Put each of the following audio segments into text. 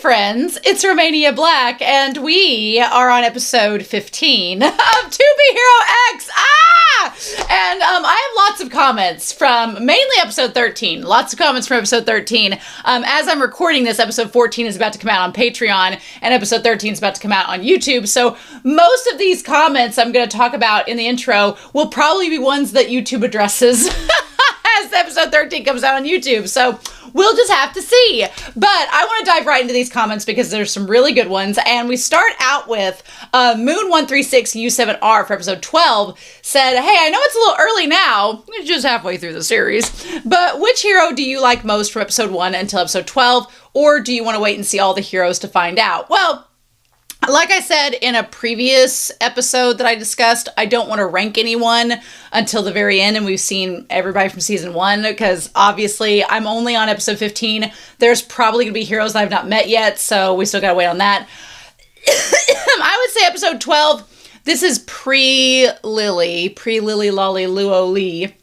friends, it's Romania Black, and we are on episode 15 of TBHX. And I have lots of comments from mainly episode 13. Lots of comments from episode 13. As I'm recording this, episode 14 is about to come out on Patreon, and episode 13 is about to come out on YouTube. So most of these comments I'm going to talk about in the intro will probably be ones that YouTube addresses as episode 13 comes out on YouTube. So we'll just have to see. But I want to dive right into these comments because there's some really good ones. And we start out with Moon136U7R for episode 12 said, hey, I know it's a little early now. It's just halfway through the series. But which hero do you like most from episode 1 until episode 12? Or do you want to wait and see all the heroes to find out? Well, like I said in a previous episode that I discussed, I don't want to rank anyone until the very end, and we've seen everybody from season 1, because obviously I'm only on episode 15. There's probably going to be heroes that I've not met yet, so we still got to wait on that. I would say episode 12, this is pre-Lily Lolly Luo Lee,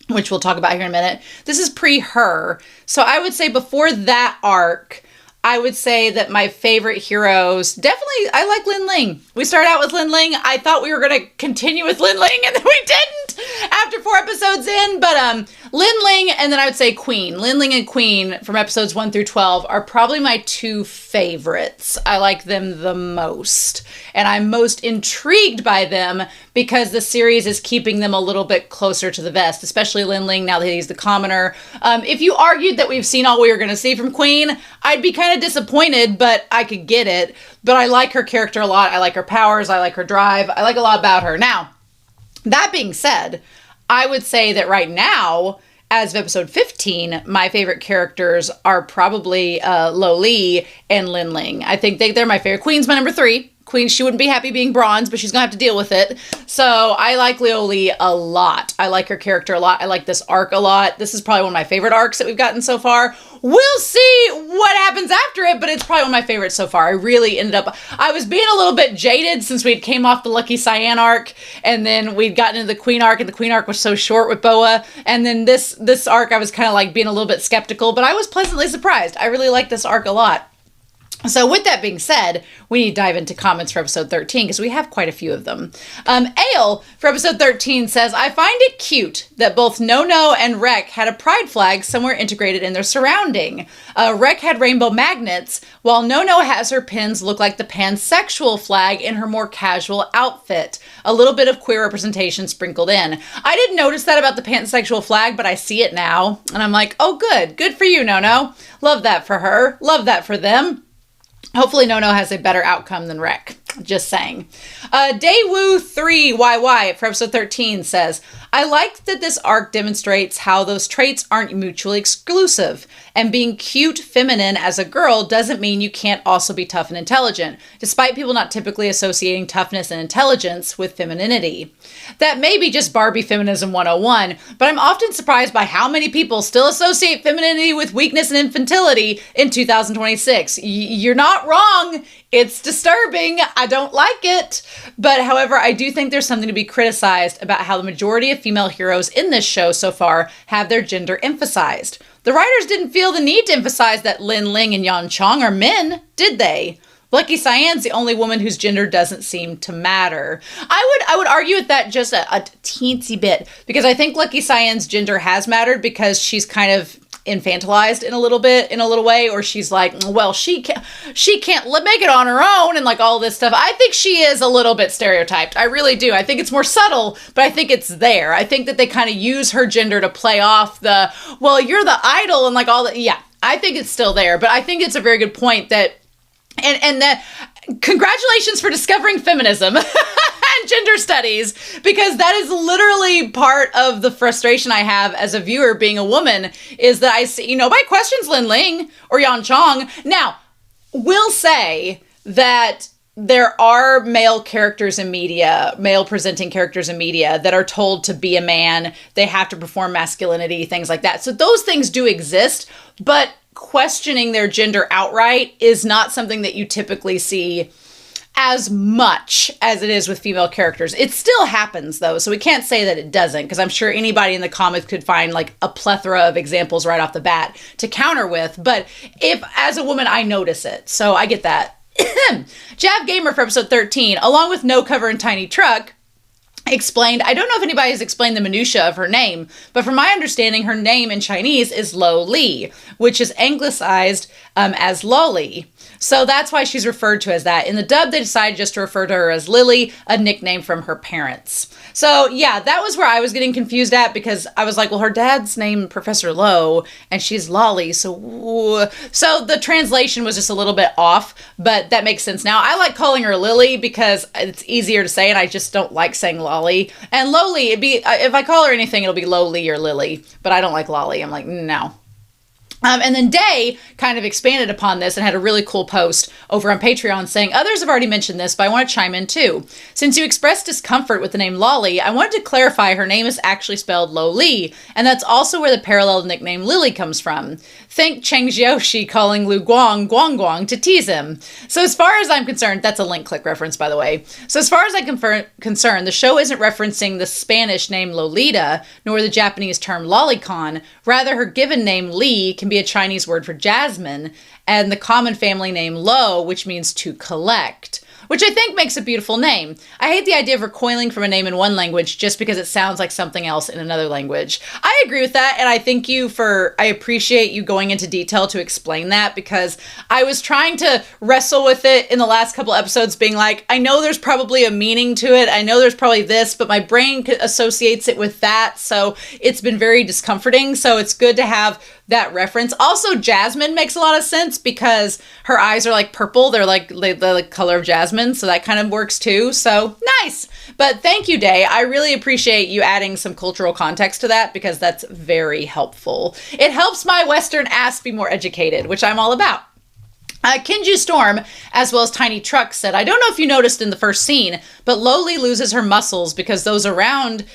which we'll talk about here in a minute. This is pre-her. So I would say before that arc, I would say that my favorite heroes, definitely, I like Lin Ling. We start out with Lin Ling. I thought we were going to continue with Lin Ling, and then we didn't after 4 episodes in. But Lin Ling, and then I would say Queen. Lin Ling and Queen from episodes 1 through 12 are probably my 2 favorites. I like them the most. And I'm most intrigued by them because the series is keeping them a little bit closer to the vest, especially Lin Ling now that he's the commoner. If you argued that we've seen all we were going to see from Queen, I'd be kind of disappointed, but I could get it. But I like her character a lot. I like her powers. I like her drive. I like a lot about her. Now, that being said, I would say that right now, as of episode 15, my favorite characters are probably Lo Li and Lin Ling. I think they're my favorite. Queen's my number 3. Queen, she wouldn't be happy being bronze, but she's gonna have to deal with it. So I like Lo Li a lot. I like her character a lot. I like this arc a lot. This is probably one of my favorite arcs that we've gotten so far. We'll see what happens after it, but it's probably one of my favorites so far. I really ended up, I was being a little bit jaded since we came off the Lucky Cyan arc, and then we'd gotten into the Queen arc, and the Queen arc was so short with Boa. And then this arc, I was kind of like being a little bit skeptical, but I was pleasantly surprised. I really like this arc a lot. So with that being said, we need to dive into comments for episode 13 because we have quite a few of them. Ale for episode 13 says, I find it cute that both No-No and Rek had a pride flag somewhere integrated in their surrounding. Rek had rainbow magnets, while No-No has her pins look like the pansexual flag in her more casual outfit. A little bit of queer representation sprinkled in. I didn't notice that about the pansexual flag, but I see it now. And I'm like, oh, good. Good for you, No-No. Love that for her. Love that for them. Hopefully No-No has a better outcome than Rek. Just saying. Daewoo3YY for episode 13 says, I like that this arc demonstrates how those traits aren't mutually exclusive, and being cute, feminine as a girl doesn't mean you can't also be tough and intelligent, despite people not typically associating toughness and intelligence with femininity. That may be just Barbie Feminism 101, but I'm often surprised by how many people still associate femininity with weakness and infantility in 2026. You're not wrong. It's disturbing. I don't like it. But however, I do think there's something to be criticized about how the majority of female heroes in this show so far have their gender emphasized. The writers didn't feel the need to emphasize that Lin Ling and Yan Chong are men, did they? Lucky Cyan's the only woman whose gender doesn't seem to matter. I would argue with that just a teensy bit, because I think Lucky Cyan's gender has mattered because she's kind of infantilized in a little way, or she's like, well, she can't make it on her own and like all this stuff. I think she is a little bit stereotyped. I really do. I think it's more subtle, but I think it's there. I think that they kind of use her gender to play off the, well, you're the idol and like all that. Yeah, I think it's still there, but I think it's a very good point that, and that, congratulations for discovering feminism and gender studies, because that is literally part of the frustration I have as a viewer being a woman, is that I see, nobody questions Lin Ling or Yan Chong. Now, we'll say that there are male characters in media, male presenting characters in media that are told to be a man. They have to perform masculinity, things like that. So those things do exist, but questioning their gender outright is not something that you typically see as much as it is with female characters. It still happens though, so we can't say that it doesn't, because I'm sure anybody in the comics could find like a plethora of examples right off the bat to counter with, but if as a woman I notice it, so I get that. Jav Gamer for episode 13, along with No Cover and Tiny Truck, explained, I don't know if anybody has explained the minutia of her name, but from my understanding, her name in Chinese is Lo Li, which is anglicized as Lolly. So that's why she's referred to as that. In the dub, they decided just to refer to her as Lily, a nickname from her parents. So yeah, that was where I was getting confused at, because I was like, well, her dad's named Professor Lowe and she's Lolly. So the translation was just a little bit off, but that makes sense now. I like calling her Lily because it's easier to say, and I just don't like saying Lolly. And Lowly, if I call her anything, it'll be Lowly or Lily, but I don't like Lolly. I'm like, no. And then Day kind of expanded upon this and had a really cool post over on Patreon saying, others have already mentioned this, but I want to chime in too. Since you expressed discomfort with the name Lolly, I wanted to clarify her name is actually spelled Lo-Li, and that's also where the parallel nickname Lily comes from. Think Cheng Jiaoshi calling Lu Guang Guang Guang to tease him. So as far as I'm concerned, that's a link click reference, by the way. So as far as I'm concerned, the show isn't referencing the Spanish name Lolita, nor the Japanese term lolicon. Rather, her given name Li can be a Chinese word for jasmine, and the common family name Lo, which means to collect, which I think makes a beautiful name. I hate the idea of recoiling from a name in one language just because it sounds like something else in another language. I agree with that, and I appreciate you going into detail to explain that, because I was trying to wrestle with it in the last couple episodes, being like, I know there's probably a meaning to it, I know there's probably this, but my brain associates it with that, so it's been very discomforting, so it's good to have that reference. Also, Jasmine makes a lot of sense because her eyes are like purple. They're like the color of jasmine. So that kind of works too. So nice. But thank you, Day. I really appreciate you adding some cultural context to that, because that's very helpful. It helps my Western ass be more educated, which I'm all about. Kinju Storm, as well as Tiny Truck, said, I don't know if you noticed in the first scene, but Lowly loses her muscles because those around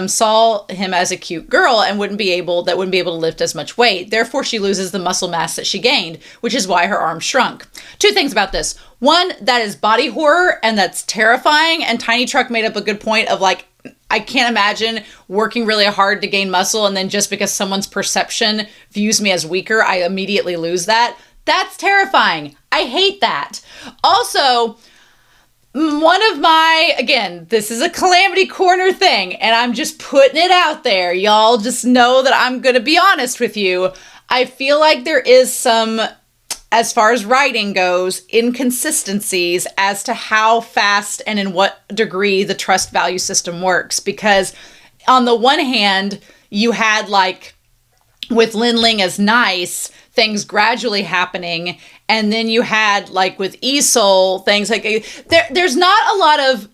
saw him as a cute girl and wouldn't be able to lift as much weight. Therefore, she loses the muscle mass that she gained, which is why her arms shrunk. Two things about this. One, that is body horror, and that's terrifying. And Tiny Truck made up a good point of like, I can't imagine working really hard to gain muscle, and then just because someone's perception views me as weaker, I immediately lose that. That's terrifying. I hate that. Also, one of my, again, this is a Calamity Corner thing, and I'm just putting it out there. Y'all just know that I'm going to be honest with you. I feel like there is some, as far as writing goes, inconsistencies as to how fast and in what degree the trust value system works. Because on the one hand, you had like, with Lin Ling as nice, things gradually happening, and then you had like with Isol, things like there's not a lot of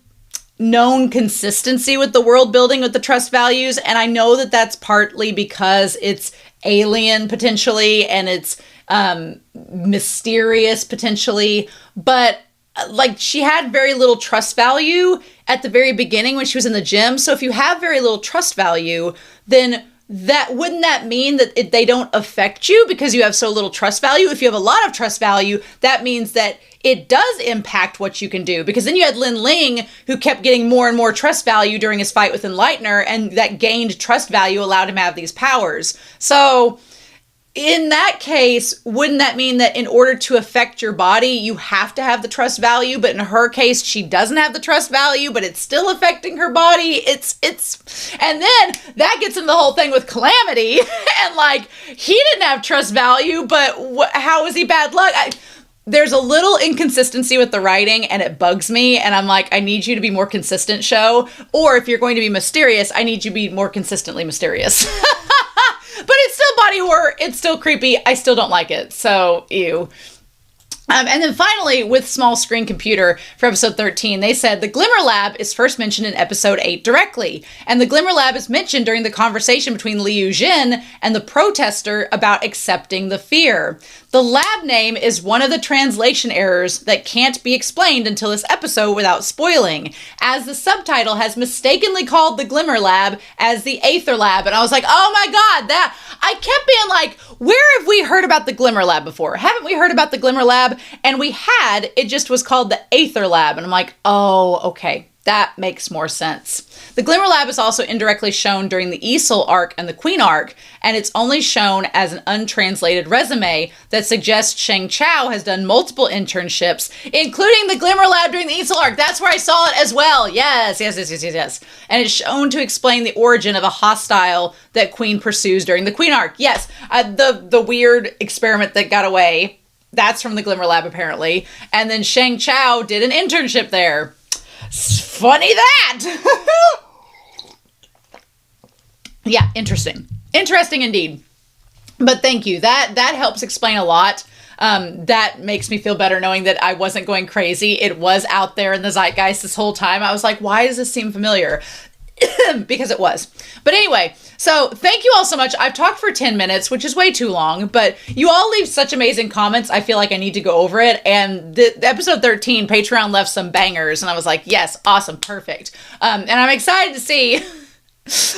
known consistency with the world building with the trust values, and I know that that's partly because it's alien potentially and it's mysterious potentially, but like she had very little trust value at the very beginning when she was in the gym. So if you have very little trust value, then wouldn't that mean that they don't affect you because you have so little trust value? If you have a lot of trust value, that means that it does impact what you can do, because then you had Lin Ling who kept getting more and more trust value during his fight with Enlightener, and that gained trust value allowed him to have these powers. So in that case, wouldn't that mean that in order to affect your body, you have to have the trust value? But in her case, she doesn't have the trust value, but it's still affecting her body. And then that gets into the whole thing with Calamity. And like, he didn't have trust value, but how is he bad luck? There's a little inconsistency with the writing, and it bugs me. And I'm like, I need you to be more consistent, show. Or if you're going to be mysterious, I need you to be more consistently mysterious. But it's still body horror. It's still creepy. I still don't like it. So, ew. And then finally, with Small Screen Computer for episode 13, they said the Glimmer Lab is first mentioned in episode 8 directly. And the Glimmer Lab is mentioned during the conversation between Liu Jin and the protester about accepting the fear. The lab name is one of the translation errors that can't be explained until this episode without spoiling, as the subtitle has mistakenly called the Glimmer Lab as the Aether Lab. And I was like, oh my God, that I kept being like, where have we heard about the Glimmer Lab before? Haven't we heard about the Glimmer Lab? And we had, it just was called the Aether Lab. And I'm like, oh, okay. That makes more sense. The Glimmer Lab is also indirectly shown during the Easel arc and the Queen arc, and it's only shown as an untranslated resume that suggests Shang Chao has done multiple internships, including the Glimmer Lab during the Easel arc. That's where I saw it as well. Yes. And it's shown to explain the origin of a hostile that Queen pursues during the Queen arc. Yes, the weird experiment that got away, that's from the Glimmer Lab apparently. And then Shang Chao did an internship there. Funny that! Yeah, interesting. Interesting indeed. But thank you. That helps explain a lot. That makes me feel better knowing that I wasn't going crazy. It was out there in the zeitgeist this whole time. I was like, why does this seem familiar? Because it was. But anyway, so thank you all so much. I've talked for 10 minutes, which is way too long, but you all leave such amazing comments. I feel like I need to go over it. And the episode 13, Patreon left some bangers. And I was like, yes, awesome, perfect. And I'm excited to see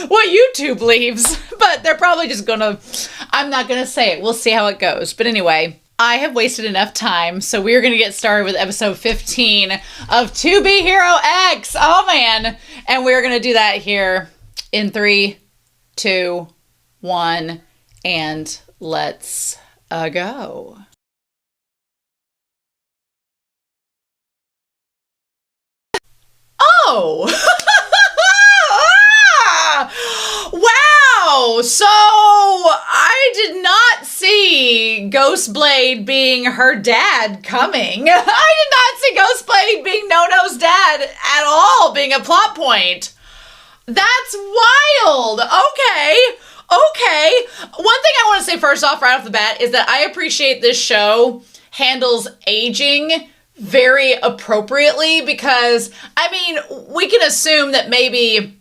what YouTube leaves, but they're probably just I'm not gonna say it. We'll see how it goes. But anyway, I have wasted enough time, so we're going to get started with episode 15 of To Be Hero X. Oh, man. And we're going to do that here in 3, 2, 1, and let's go. Oh! Wow! So I did not see Ghostblade being her dad coming. I did not see Ghostblade being No-No's dad at all, being a plot point. That's wild. Okay. One thing I want to say first off, right off the bat, is that I appreciate this show handles aging very appropriately because, I mean, we can assume that maybe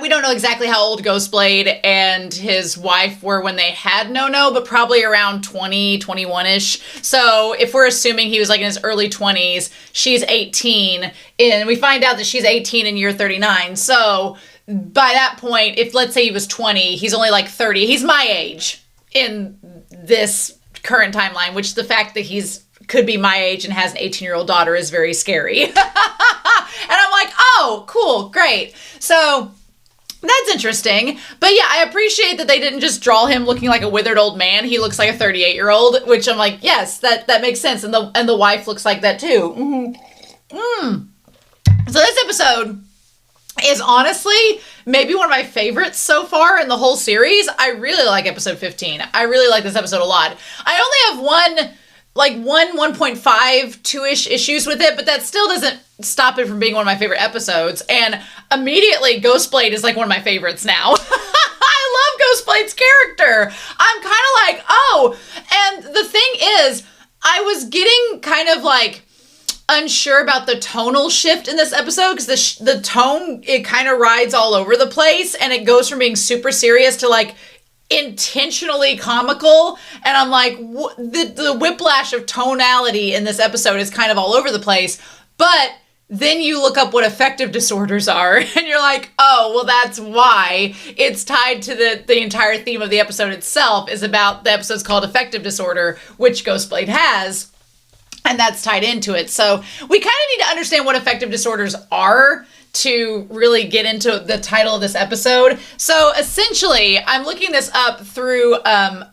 we don't know exactly how old Ghostblade and his wife were when they had No-No, but probably around 20, 21-ish. So if we're assuming he was like in his early 20s, she's 18, and we find out that she's 18 in year 39. So by that point, if let's say he was 20, he's only like 30. He's my age in this current timeline, which the fact that he's could be my age and has an 18-year-old daughter is very scary. And I'm like, oh, cool, great. So that's interesting. But yeah, I appreciate that they didn't just draw him looking like a withered old man. He looks like a 38-year-old, which I'm like, yes, that makes sense. And the wife looks like that too. So this episode is honestly maybe one of my favorites so far in the whole series. I really like episode 15. I really like this episode a lot. I only have 1.5, 2-ish issues with it, but that still doesn't stop it from being one of my favorite episodes. And immediately, Ghostblade is like one of my favorites now. I love Ghostblade's character. I'm kind of like, oh, and the thing is, I was getting kind of like unsure about the tonal shift in this episode because the tone, it kind of rides all over the place and it goes from being super serious to like intentionally comical, and I'm like, the whiplash of tonality in this episode is kind of all over the place. But then you look up what affective disorders are, and you're like, oh, well, that's why. It's tied to the entire theme of the episode itself is about, the episode's called Affective Disorder, which Ghostblade has, and that's tied into it. So we kind of need to understand what affective disorders are to really get into the title of this episode. So essentially, I'm looking this up through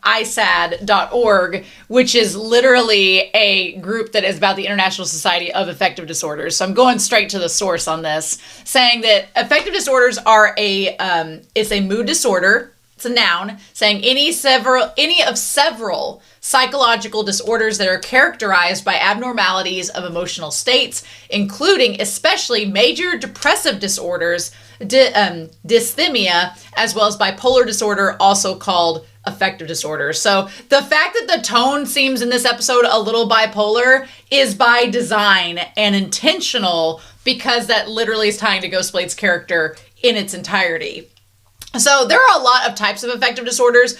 ISAD.org, which is literally a group that is about the International Society of Affective Disorders. So I'm going straight to the source on this, saying that affective disorders are it's a mood disorder. It's a noun, saying any of several psychological disorders that are characterized by abnormalities of emotional states, including especially major depressive disorders, dysthymia, as well as bipolar disorder, also called affective disorder. So the fact that the tone seems in this episode a little bipolar is by design and intentional, because that literally is tying to Ghostblade's character in its entirety. So there are a lot of types of affective disorders.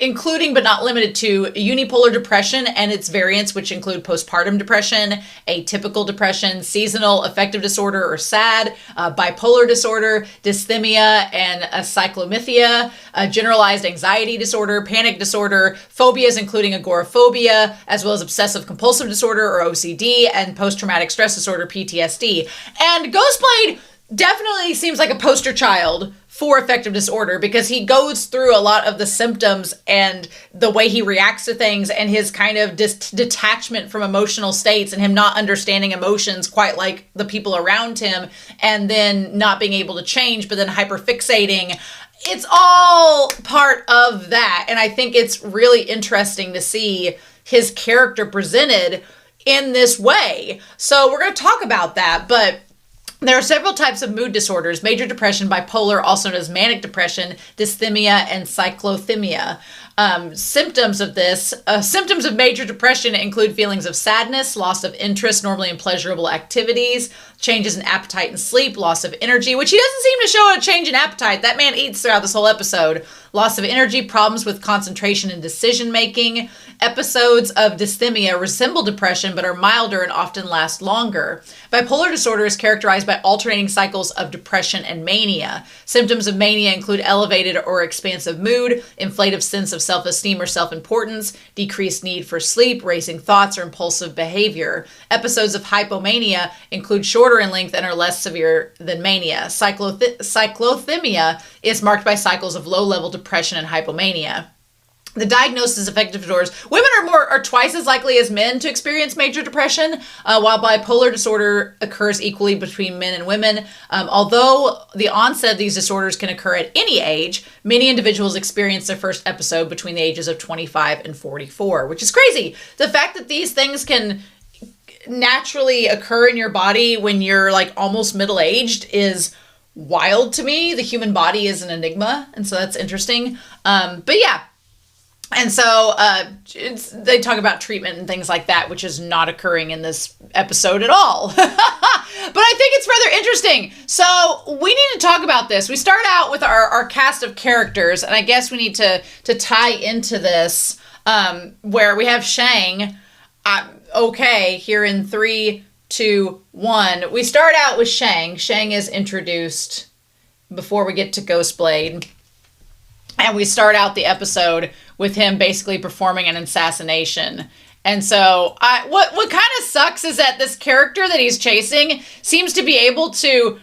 including but not limited to unipolar depression and its variants, which include postpartum depression, atypical depression, seasonal affective disorder or SAD, bipolar disorder, dysthymia and cyclomythia, generalized anxiety disorder, panic disorder, phobias including agoraphobia, as well as obsessive compulsive disorder or OCD, and post-traumatic stress disorder, PTSD. And Ghostblade definitely seems like a poster child for affective disorder because he goes through a lot of the symptoms and the way he reacts to things and his kind of detachment from emotional states and him not understanding emotions quite like the people around him and then not being able to change, but then hyperfixating. It's all part of that. And I think it's really interesting to see his character presented in this way. So we're going to talk about that, but there are several types of mood disorders: major depression, bipolar, also known as manic depression, dysthymia, and cyclothymia. Symptoms of major depression include feelings of sadness, loss of interest normally in pleasurable activities, changes in appetite and sleep, loss of energy, which he doesn't seem to show a change in appetite. That man eats throughout this whole episode. Loss of energy, problems with concentration and decision making. Episodes of dysthymia resemble depression but are milder and often last longer. Bipolar disorder is characterized by alternating cycles of depression and mania. Symptoms of mania include elevated or expansive mood, inflated sense of self-esteem or self-importance, decreased need for sleep, racing thoughts, or impulsive behavior. Episodes of hypomania include shorter in length and are less severe than mania. Cyclothymia is marked by cycles of low-level depression and hypomania. The diagnosis of affective disorders: women are twice as likely as men to experience major depression, while bipolar disorder occurs equally between men and women. Although the onset of these disorders can occur at any age, many individuals experience their first episode between the ages of 25 and 44, which is crazy. The fact that these things can naturally occur in your body when you're like almost middle-aged is wild to me. The human body is an enigma, and so that's interesting. But yeah. And so they talk about treatment and things like that, which is not occurring in this episode at all. But I think it's rather interesting. So we need to talk about this. We start out with our cast of characters, and I guess we need to tie into this where we have Shang. Okay, here in 3, 2, 1. We start out with Shang. Shang is introduced before we get to Ghostblade. And we start out the episode with him basically performing an assassination. And so what kind of sucks is that this character that he's chasing seems to be able to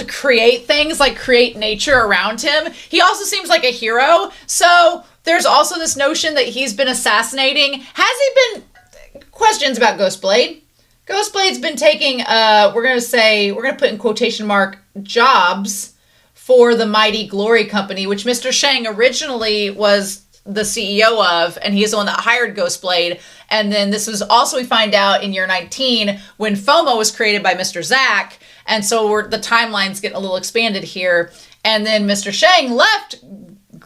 create things, like create nature around him. He also seems like a hero. So there's also this notion that he's been assassinating. Has he been... Questions about Ghostblade. Ghostblade's been taking, we're going to put in quotation mark, jobs for the Mighty Glory Company, which Mr. Shang originally was the CEO of, and he's the one that hired Ghostblade. And then this was also, we find out, in year 19, when FOMO was created by Mr. Zack, and so the timeline's getting a little expanded here. And then Mr. Shang left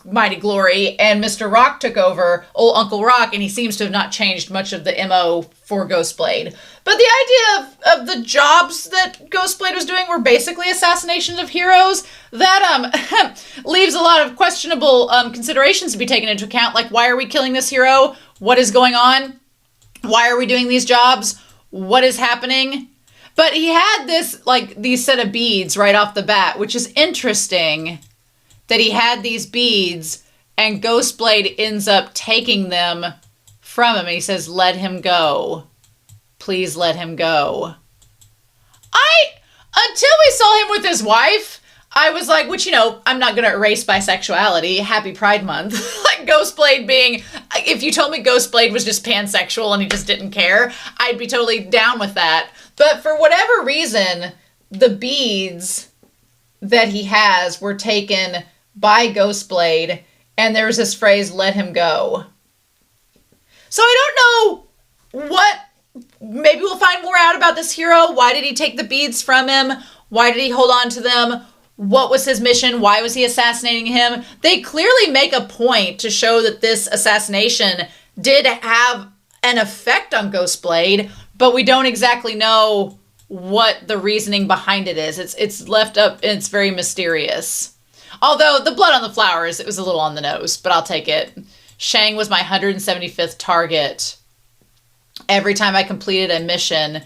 Mighty Glory, and Mr. Rock took over, old Uncle Rock, and he seems to have not changed much of the MO for Ghostblade. But the idea of the jobs that Ghostblade was doing were basically assassinations of heroes. That leaves a lot of questionable considerations to be taken into account, like why are we killing this hero? What is going on? Why are we doing these jobs? What is happening? But he had these set of beads right off the bat, which is interesting that he had these beads and Ghostblade ends up taking them from him. And he says, let him go. Please let him go. Until we saw him with his wife, I was like, which, I'm not going to erase bisexuality. Happy Pride Month. Like Ghostblade being, if you told me Ghostblade was just pansexual and he just didn't care, I'd be totally down with that. But for whatever reason, the beads that he has were taken by Ghostblade, and there's this phrase, let him go. So I don't know maybe we'll find more out about this hero. Why did he take the beads from him? Why did he hold on to them? What was his mission? Why was he assassinating him? They clearly make a point to show that this assassination did have an effect on Ghostblade, but we don't exactly know what the reasoning behind it is. It's left up, and it's very mysterious. Although the blood on the flowers, it was a little on the nose, but I'll take it. Shang was my 175th target every time I completed a mission.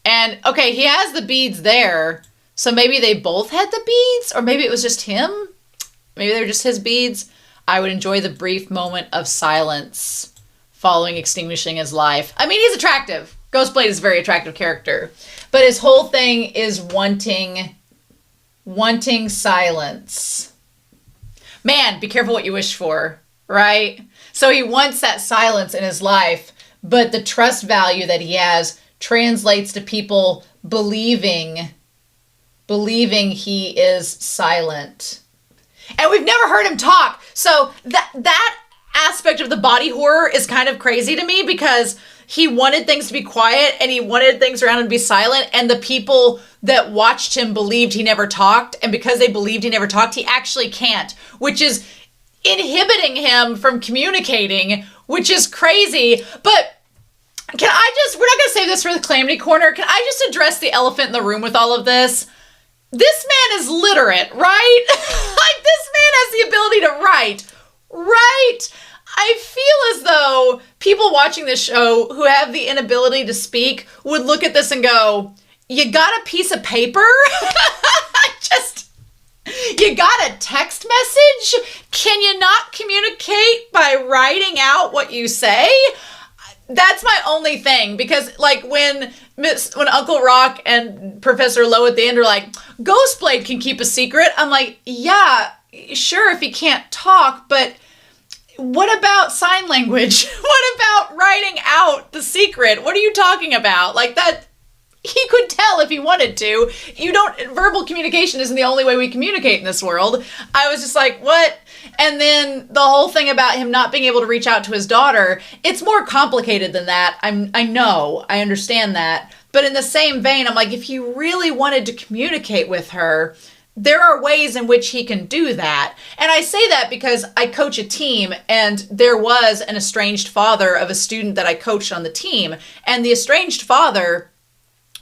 And, okay, he has the beads there, so maybe they both had the beads, or maybe it was just him. Maybe they were just his beads. I would enjoy the brief moment of silence following extinguishing his life. I mean, he's attractive. Ghostblade is a very attractive character. But his whole thing is wanting silence. Man, be careful what you wish for, right? So he wants that silence in his life, but the trust value that he has translates to people believing he is silent. And we've never heard him talk. So that aspect of the body horror is kind of crazy to me, because he wanted things to be quiet and he wanted things around him to be silent. And the people that watched him believed he never talked. And because they believed he never talked, he actually can't, which is inhibiting him from communicating, which is crazy. But we're not going to save this for the Calamity Corner. Can I just address the elephant in the room with all of this? This man is literate, right? Like, this man has the ability to write, right? I feel as though people watching this show who have the inability to speak would look at this and go, you got a piece of paper? You got a text message? Can you not communicate by writing out what you say? That's my only thing, because like when Uncle Rock and Professor Lowe at the end are like, Ghostblade can keep a secret. I'm like, yeah, sure, if he can't talk, but what about sign language? What about writing out the secret? What are you talking about? Like, that, he could tell if he wanted to. Verbal communication isn't the only way we communicate in this world. I was just like, what? And then the whole thing about him not being able to reach out to his daughter, it's more complicated than that. I understand that. But in the same vein, I'm like, if he really wanted to communicate with her, there are ways in which he can do that. And I say that because I coach a team, and there was an estranged father of a student that I coached on the team. And the estranged father,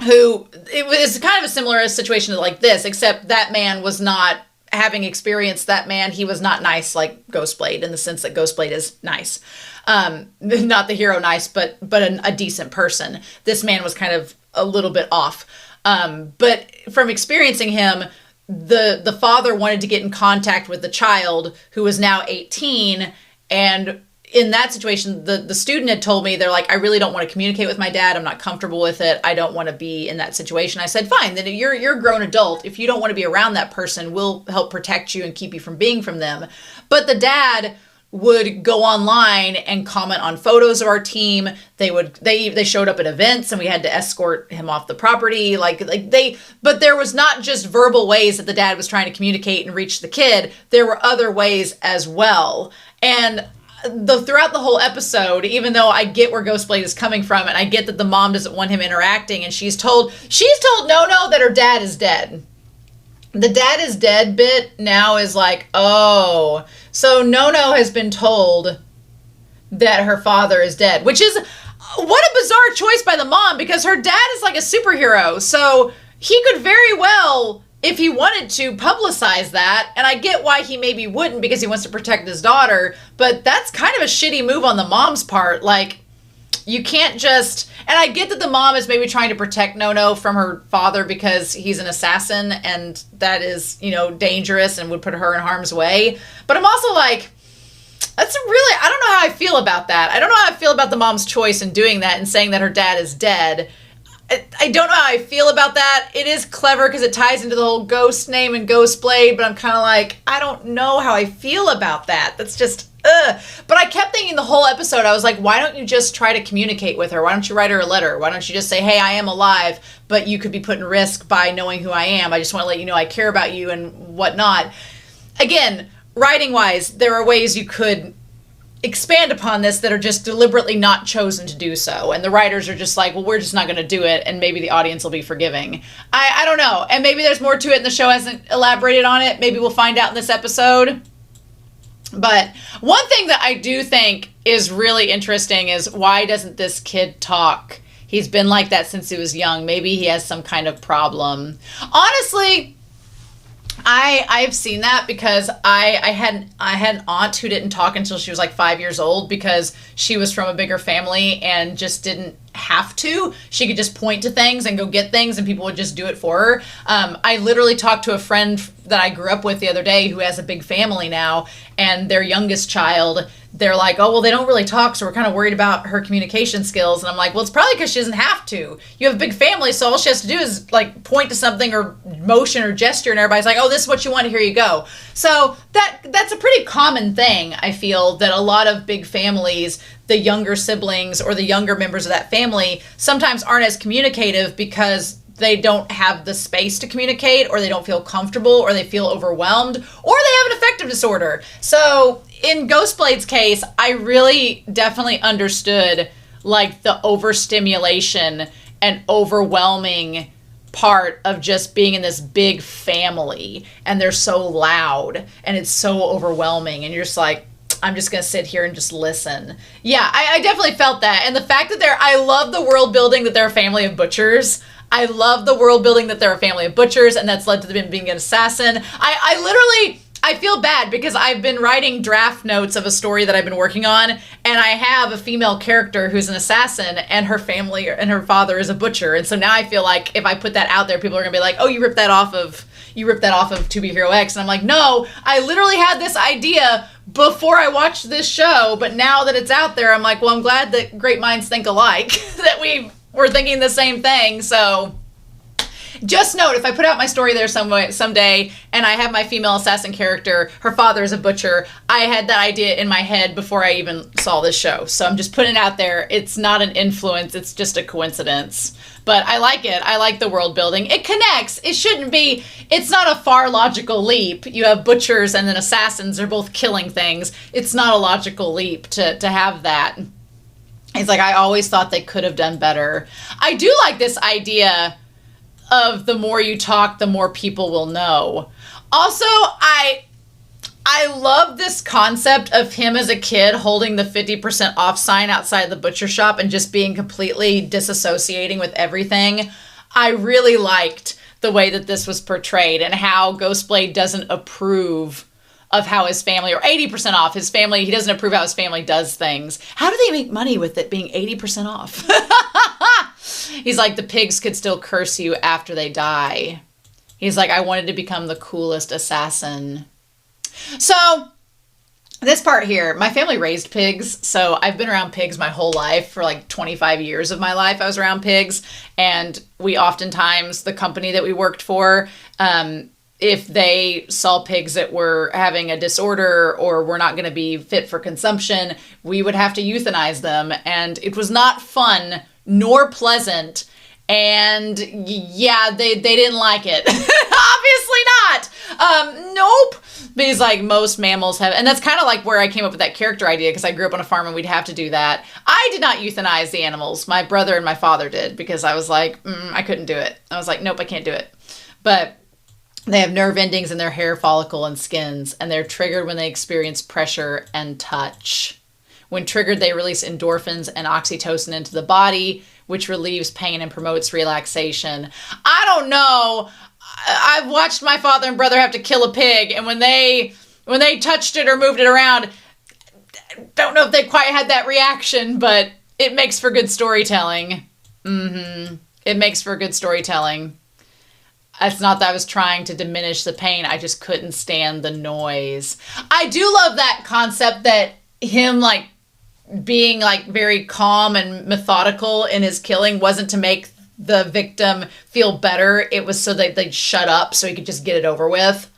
who, it was kind of a similar situation like this, except that man was not, having experienced that man, he was not nice like Ghostblade, in the sense that Ghostblade is nice. Not the hero nice, but a decent person. This man was kind of a little bit off. But from experiencing him, the father wanted to get in contact with the child, who was now 18, and in that situation, the student had told me, they're like, I really don't want to communicate with my dad. I'm not comfortable with it. I don't want to be in that situation. I said, fine, then you're a grown adult. If you don't want to be around that person, we'll help protect you and keep you from being from them. But the dad would go online and comment on photos of our team. They showed up at events and we had to escort him off the property. But there was not just verbal ways that the dad was trying to communicate and reach the kid. There were other ways as well. And throughout the whole episode, even though I get where Ghostblade is coming from, and I get that the mom doesn't want him interacting, and she's told No that her dad is dead. The dad is dead bit now is like, oh, so No has been told that her father is dead, which is what a bizarre choice by the mom, because her dad is like a superhero, so he could very well, if he wanted to, publicize that. And I get why he maybe wouldn't, because he wants to protect his daughter, but that's kind of a shitty move on the mom's part. Like, you can't just, and I get that the mom is maybe trying to protect No from her father because he's an assassin, and that is, dangerous and would put her in harm's way. But I'm also like, I don't know how I feel about that. I don't know how I feel about the mom's choice in doing that and saying that her dad is dead. I don't know how I feel about that. It is clever because it ties into the whole ghost name and Ghostblade, but I'm kind of like, I don't know how I feel about that. That's just, ugh. But I kept thinking the whole episode, I was like, why don't you just try to communicate with her? Why don't you write her a letter? Why don't you just say, hey, I am alive, but you could be put in risk by knowing who I am. I just want to let you know I care about you and whatnot. Again, writing-wise, there are ways you could expand upon this that are just deliberately not chosen to do so, and the writers are just like, well, we're just not going to do it, and maybe the audience will be forgiving. I don't know, and maybe there's more to it and the show hasn't elaborated on it. Maybe we'll find out in this episode. But one thing that I do think is really interesting is, why doesn't this kid talk? He's been like that since he was young. Maybe he has some kind of problem. Honestly, I've seen that because I had an aunt who didn't talk until she was like 5 years old because she was from a bigger family and just didn't have to. She could just point to things and go get things and people would just do it for her. I literally talked to a friend that I grew up with the other day who has a big family now, and their youngest child, they're like, oh, well, they don't really talk, so we're kind of worried about her communication skills. And I'm like, well, it's probably because she doesn't have to. You have a big family, so all she has to do is like point to something or motion or gesture, and everybody's like, oh, this is what you want, here you go. So that's a pretty common thing, I feel, that a lot of big families, the younger siblings or the younger members of that family sometimes aren't as communicative because they don't have the space to communicate, or they don't feel comfortable, or they feel overwhelmed, or they have an affective disorder. So in Ghostblade's case, I really definitely understood like the overstimulation and overwhelming part of just being in this big family, and they're so loud and it's so overwhelming, and you're just like, I'm just going to sit here and just listen. Yeah, I definitely felt that. And the fact that I love the world building that they're a family of butchers. I love the world building that they're a family of butchers, and that's led to them being an assassin. I feel bad because I've been writing draft notes of a story that I've been working on, and I have a female character who's an assassin, and her family and her father is a butcher. And so now I feel like if I put that out there, people are going to be like, oh, you ripped that off of TBHX. And I'm like, no, I literally had this idea before I watched this show, but now that it's out there, I'm like, well, I'm glad that great minds think alike, that we're thinking the same thing. So just note, if I put out my story there someday and I have my female assassin character, her father is a butcher, I had that idea in my head before I even saw this show. So I'm just putting it out there. It's not an influence. It's just a coincidence. But I like it. I like the world building. It connects. It's not a far logical leap. You have butchers and then assassins are both killing things. It's not a logical leap to have that. It's like, I always thought they could have done better. I do like this idea of the more you talk, the more people will know. Also, I love this concept of him as a kid holding the 50% off sign outside the butcher shop and just being completely disassociating with everything. I really liked the way that this was portrayed and how Ghostblade doesn't approve of how his family, or 80% off his family, he doesn't approve how his family does things. How do they make money with it being 80% off? He's like, the pigs could still curse you after they die. He's like, I wanted to become the coolest assassin. So this part here, my family raised pigs, so I've been around pigs my whole life. For like 25 years of my life, I was around pigs, and we oftentimes, the company that we worked for, if they saw pigs that were having a disorder or were not going to be fit for consumption, we would have to euthanize them, and it was not fun nor pleasant. And yeah, they didn't like it. Obviously not. Nope. Because like most mammals have, and that's kind of like where I came up with that character idea, because I grew up on a farm and we'd have to do that. I did not euthanize the animals. My brother and my father did, because I was like, I couldn't do it. I was like, nope, I can't do it. But they have nerve endings in their hair follicle and skins, and they're triggered when they experience pressure and touch. When triggered, they release endorphins and oxytocin into the body, which relieves pain and promotes relaxation. I don't know. I've watched my father and brother have to kill a pig, and when they touched it or moved it around, don't know if they quite had that reaction, but it makes for good storytelling. It makes for good storytelling. It's not that I was trying to diminish the pain. I just couldn't stand the noise. I do love that concept that him like being like very calm and methodical in his killing wasn't to make the victim feel better. It was so that they'd shut up so he could just get it over with.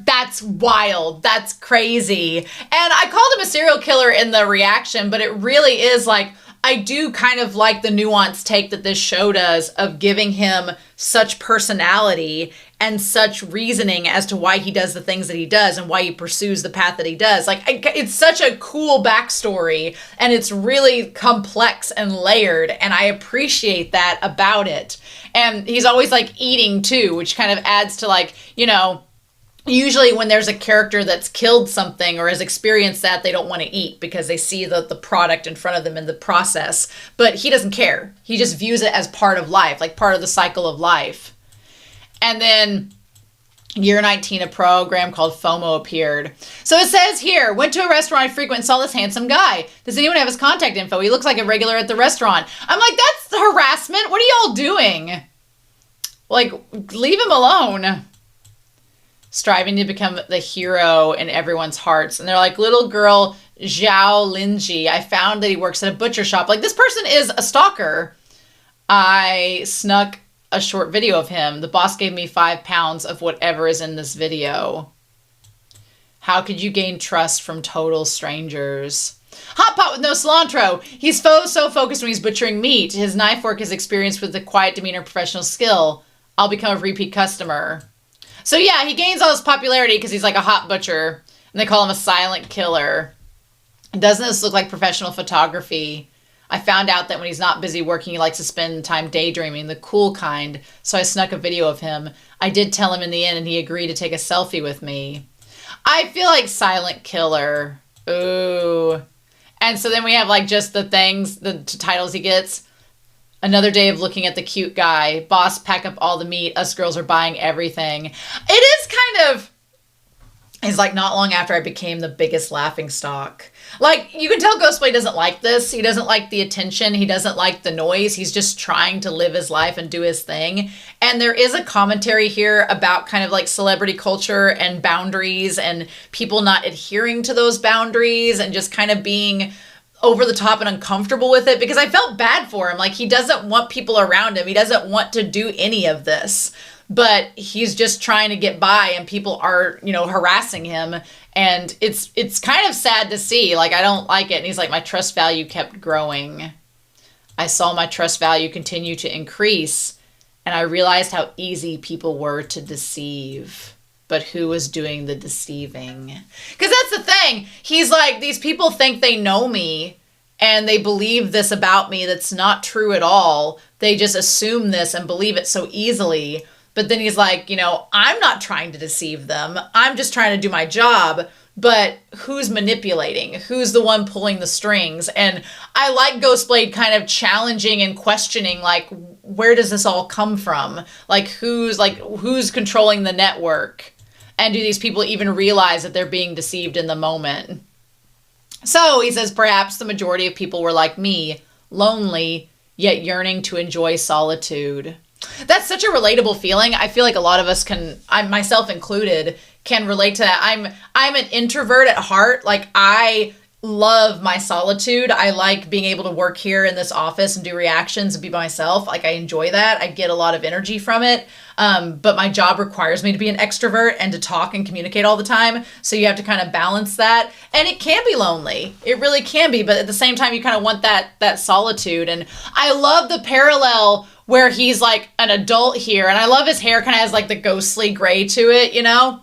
That's wild. That's crazy. And I called him a serial killer in the reaction, but it really is like, I do kind of like the nuanced take that this show does of giving him such personality and such reasoning as to why he does the things that he does and why he pursues the path that he does. Like, it's such a cool backstory, and it's really complex and layered, and I appreciate that about it. And he's always like eating too, which kind of adds to like, you know, usually when there's a character that's killed something or has experienced that, they don't want to eat because they see the product in front of them in the process. But he doesn't care. He just views it as part of life, like part of the cycle of life. And then Year 19, a program called FOMO appeared. So it says here, went to a restaurant I frequent and saw this handsome guy. Does anyone have his contact info? He looks like a regular at the restaurant. I'm like, that's harassment. What are y'all doing? Like, leave him alone. Striving to become the hero in everyone's hearts. And they're like, little girl Zhao Linji, I found that he works at a butcher shop. Like, this person is a stalker. I snuck a short video of him. The boss gave me 5 pounds of whatever is in this video. How could you gain trust from total strangers? Hot pot with no cilantro. He's so focused when he's butchering meat. His knife work is experienced with a quiet demeanor, professional skill. I'll become a repeat customer. So yeah, he gains all his popularity because he's like a hot butcher. And they call him a silent killer. Doesn't this look like professional photography? I found out that when he's not busy working, he likes to spend time daydreaming, the cool kind. So I snuck a video of him. I did tell him in the end, and he agreed to take a selfie with me. I feel like silent killer. Ooh. And so then we have like just the things, the titles he gets. Another day of looking at the cute guy. Boss, pack up all the meat. Us girls are buying everything. It is kind of... It's like not long after I became the biggest laughingstock. Like, you can tell Ghostblade doesn't like this. He doesn't like the attention. He doesn't like the noise. He's just trying to live his life and do his thing. And there is a commentary here about kind of like celebrity culture and boundaries and people not adhering to those boundaries and just kind of being over the top and uncomfortable with it, because I felt bad for him. Like, he doesn't want people around him. He doesn't want to do any of this. But he's just trying to get by and people are, you know, harassing him. And it's kind of sad to see. Like, I don't like it. And he's like, my trust value kept growing. I saw my trust value continue to increase. And I realized how easy people were to deceive. But who was doing the deceiving? Because that's the thing. He's like, these people think they know me. And they believe this about me that's not true at all. They just assume this and believe it so easily. But then he's like, you know, I'm not trying to deceive them. I'm just trying to do my job. But who's manipulating? Who's the one pulling the strings? And I like Ghostblade kind of challenging and questioning, like, where does this all come from? Like, who's controlling the network? And do these people even realize that they're being deceived in the moment? So he says, perhaps the majority of people were like me, lonely, yet yearning to enjoy solitude. That's such a relatable feeling. I feel like a lot of us can, I myself included, can relate to that. I'm an introvert at heart. Like, I love my solitude. I like being able to work here in this office and do reactions and be by myself. Like, I enjoy that. I get a lot of energy from it. But my job requires me to be an extrovert and to talk and communicate all the time. So you have to kind of balance that. And it can be lonely. It really can be. But at the same time, you kind of want that solitude. And I love the parallel where he's like an adult here. And I love his hair kind of has like the ghostly gray to it, you know?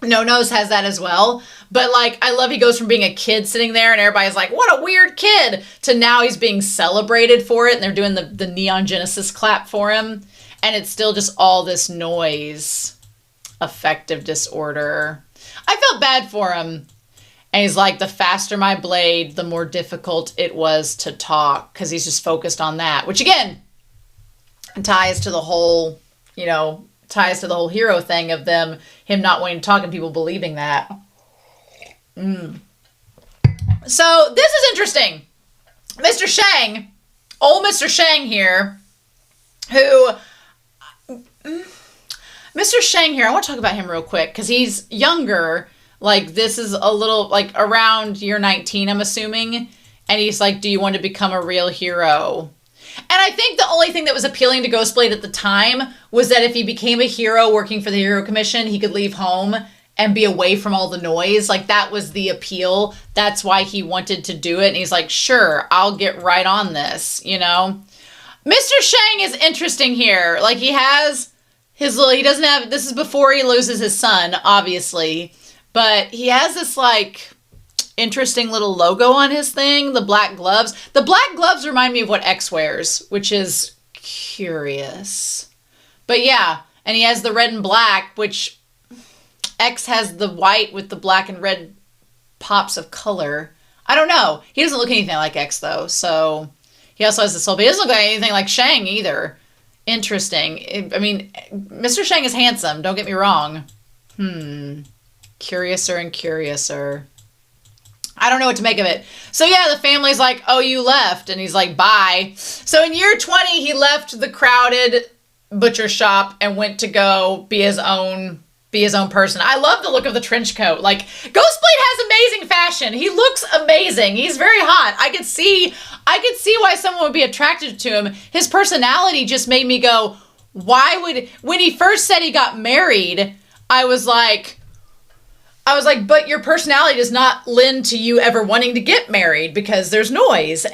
No Nose has that as well. But like, I love he goes from being a kid sitting there and everybody's like, what a weird kid, to now he's being celebrated for it. And they're doing the Neon Genesis clap for him. And it's still just all this noise. Affective disorder. I felt bad for him. And he's like, the faster my blade, the more difficult it was to talk. Because he's just focused on that. Which again, ties to the whole, you know, ties to the whole hero thing of him not wanting to talk and people believing that. So this is interesting. Mr. Shang, old Mr. Shang here, Mr. Shang here, I want to talk about him real quick because he's younger. Like, this is a little, like, around year 19, I'm assuming. And he's like, do you want to become a real hero? And I think the only thing that was appealing to Ghostblade at the time was that if he became a hero working for the Hero Commission, he could leave home and be away from all the noise. Like, that was the appeal. That's why he wanted to do it. And he's like, sure, I'll get right on this, you know? Mr. Shang is interesting here. Like, he has his little, he doesn't have, this is before he loses his son, obviously. But he has this, like, interesting little logo on his thing, the black gloves. The black gloves remind me of what X wears, which is curious. But yeah, and he has the red and black, which X has the white with the black and red pops of color. I don't know. He doesn't look anything like X, though, so he also has the soul, but he doesn't look like anything like Shang either. Interesting. I mean, Mr. Shang is handsome, don't get me wrong. Curiouser and curiouser. I don't know what to make of it. So yeah, the family's like, oh, you left. And he's like, bye. So in year 20, he left the crowded butcher shop and went to go be his own person. I love the look of the trench coat. Like, Ghostblade has amazing fashion. He looks amazing. He's very hot. I could see why someone would be attracted to him. His personality just made me go, when he first said he got married, I was like, but your personality does not lend to you ever wanting to get married because there's noise.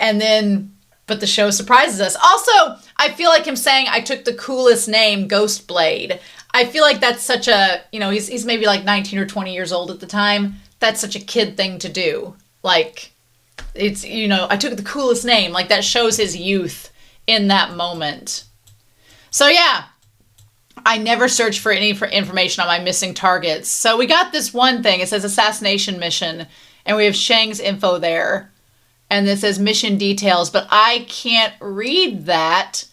But the show surprises us. Also, I feel like him saying, I took the coolest name, Ghostblade. I feel like that's such a, he's maybe like 19 or 20 years old at the time. That's such a kid thing to do. Like, it's, I took the coolest name. Like, that shows his youth in that moment. So yeah, I never searched for any information on my missing targets. So we got this one thing. It says assassination mission, and we have Shang's info there. And it says mission details, but I can't read that.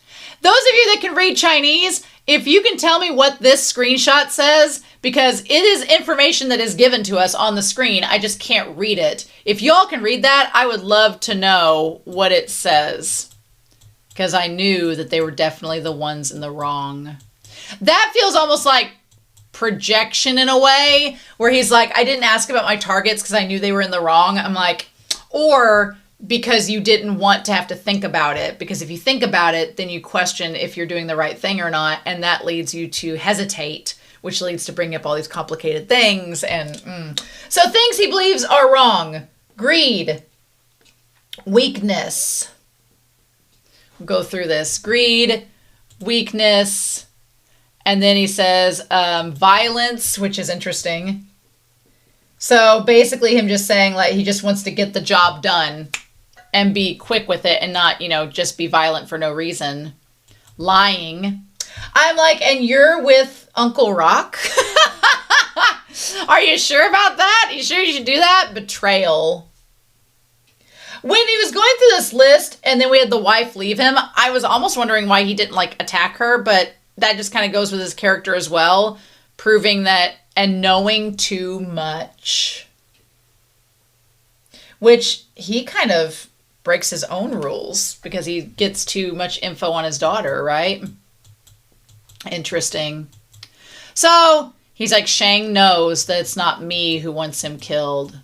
Those of you that can read Chinese, if you can tell me what this screenshot says, because it is information that is given to us on the screen, I just can't read it. If y'all can read that, I would love to know what it says. Because I knew that they were definitely the ones in the wrong. That feels almost like projection in a way, where he's like, I didn't ask about my targets because I knew they were in the wrong. I'm like, or because you didn't want to have to think about it. Because if you think about it, then you question if you're doing the right thing or not. And that leads you to hesitate, which leads to bring up all these complicated things. And so things he believes are wrong. Greed. Weakness. We'll go through this. Greed. Weakness. And then he says violence, which is interesting. So basically him just saying like he just wants to get the job done and be quick with it and not, just be violent for no reason. Lying. I'm like, and you're with Uncle Rock? Are you sure about that? Are you sure you should do that? Betrayal. When he was going through this list and then we had the wife leave him, I was almost wondering why he didn't attack her, but that just kind of goes with his character as well, proving that and knowing too much. Which he kind of breaks his own rules because he gets too much info on his daughter, right? Interesting. So he's like, Shang knows that it's not me who wants him killed.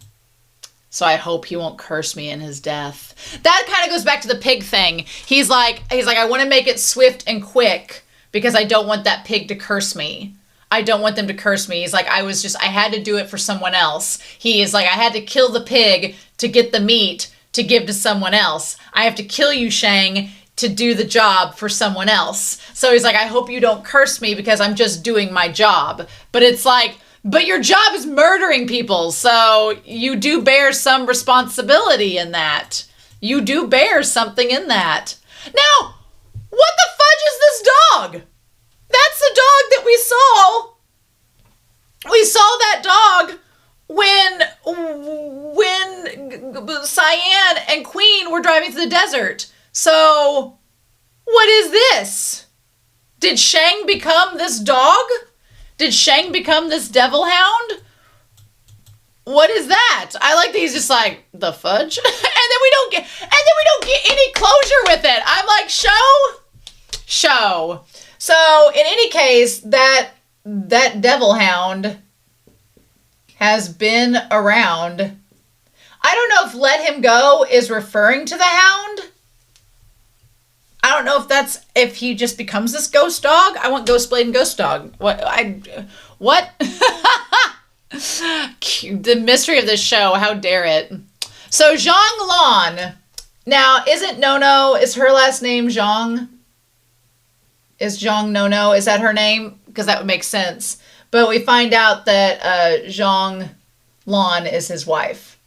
So I hope he won't curse me in his death. That kind of goes back to the pig thing. He's like, I want to make it swift and quick because I don't want that pig to curse me. I don't want them to curse me. He's like, I had to do it for someone else. He is like, I had to kill the pig to get the meat to give to someone else. I have to kill you, Shang, to do the job for someone else. So he's like, I hope you don't curse me because I'm just doing my job. But it's like, but your job is murdering people. So you do bear some responsibility in that. You do bear something in that. Now, what the fudge is this dog? That's the dog that we saw. We saw that dog when Cyan and Queen were driving through the desert. So, what is this? Did Shang become this dog? Did Shang become this devil hound? What is that? I like that he's just like, the fudge? and then we don't get any closure with it. I'm like, show. So, in any case, that devil hound has been around. I don't know if let him go is referring to the hound. I don't know if he just becomes this ghost dog. I want Ghostblade and Ghost Dog. What? The mystery of this show, how dare it. So, Zhang Lan. Now, is her last name Zhang? Is Zhang No? Is that her name? Because that would make sense. But we find out that Zhang Lan is his wife.